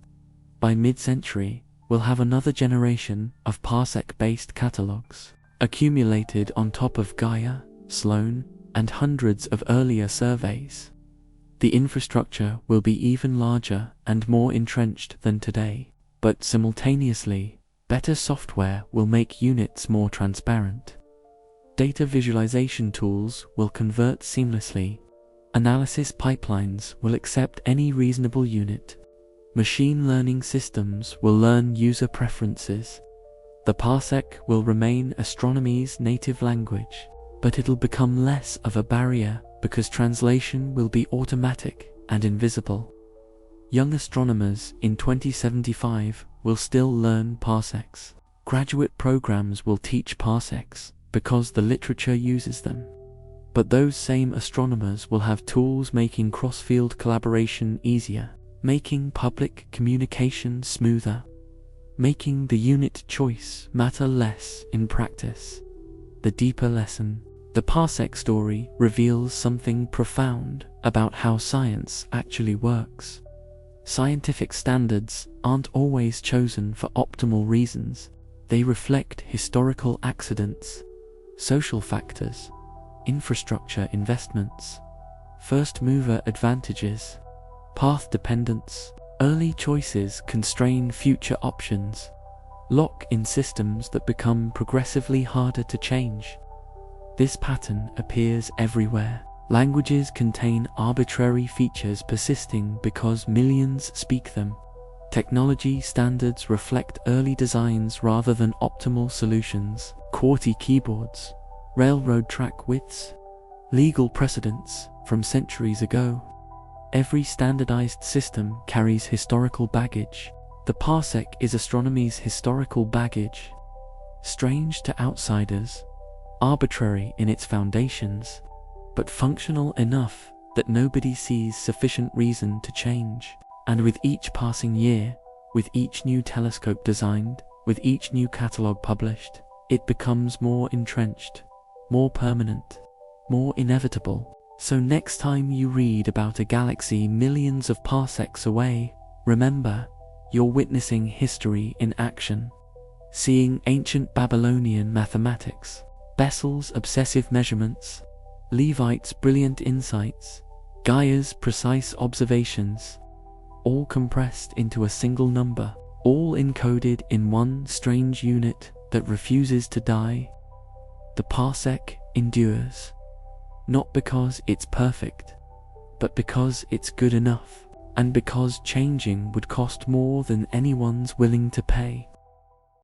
By mid-century, we'll have another generation of parsec-based catalogs, accumulated on top of Gaia, Sloan, and hundreds of earlier surveys. The infrastructure will be even larger and more entrenched than today, but simultaneously, better software will make units more transparent. Data visualization tools will convert seamlessly. Analysis pipelines will accept any reasonable unit. Machine learning systems will learn user preferences. The parsec will remain astronomy's native language, but it'll become less of a barrier because translation will be automatic and invisible. Young astronomers in 2075 will still learn parsecs. Graduate programs will teach parsecs because the literature uses them. But those same astronomers will have tools making cross-field collaboration easier, making public communication smoother, making the unit choice matter less in practice. The deeper lesson: the parsec story reveals something profound about how science actually works. Scientific standards aren't always chosen for optimal reasons. They reflect historical accidents, social factors, infrastructure investments, first-mover advantages, path dependence. Early choices constrain future options, lock in systems that become progressively harder to change. This pattern appears everywhere. Languages contain arbitrary features persisting because millions speak them. Technology standards reflect early designs rather than optimal solutions. QWERTY keyboards, railroad track widths, legal precedents from centuries ago. Every standardized system carries historical baggage. The parsec is astronomy's historical baggage. Strange to outsiders, arbitrary in its foundations, but functional enough that nobody sees sufficient reason to change. And with each passing year, with each new telescope designed, with each new catalogue published, it becomes more entrenched, more permanent, more inevitable. So next time you read about a galaxy millions of parsecs away, remember, you're witnessing history in action. Seeing ancient Babylonian mathematics, Bessel's obsessive measurements, Levite's brilliant insights, Gaia's precise observations, all compressed into a single number, all encoded in one strange unit that refuses to die. The parsec endures, not because it's perfect, but because it's good enough, and because changing would cost more than anyone's willing to pay.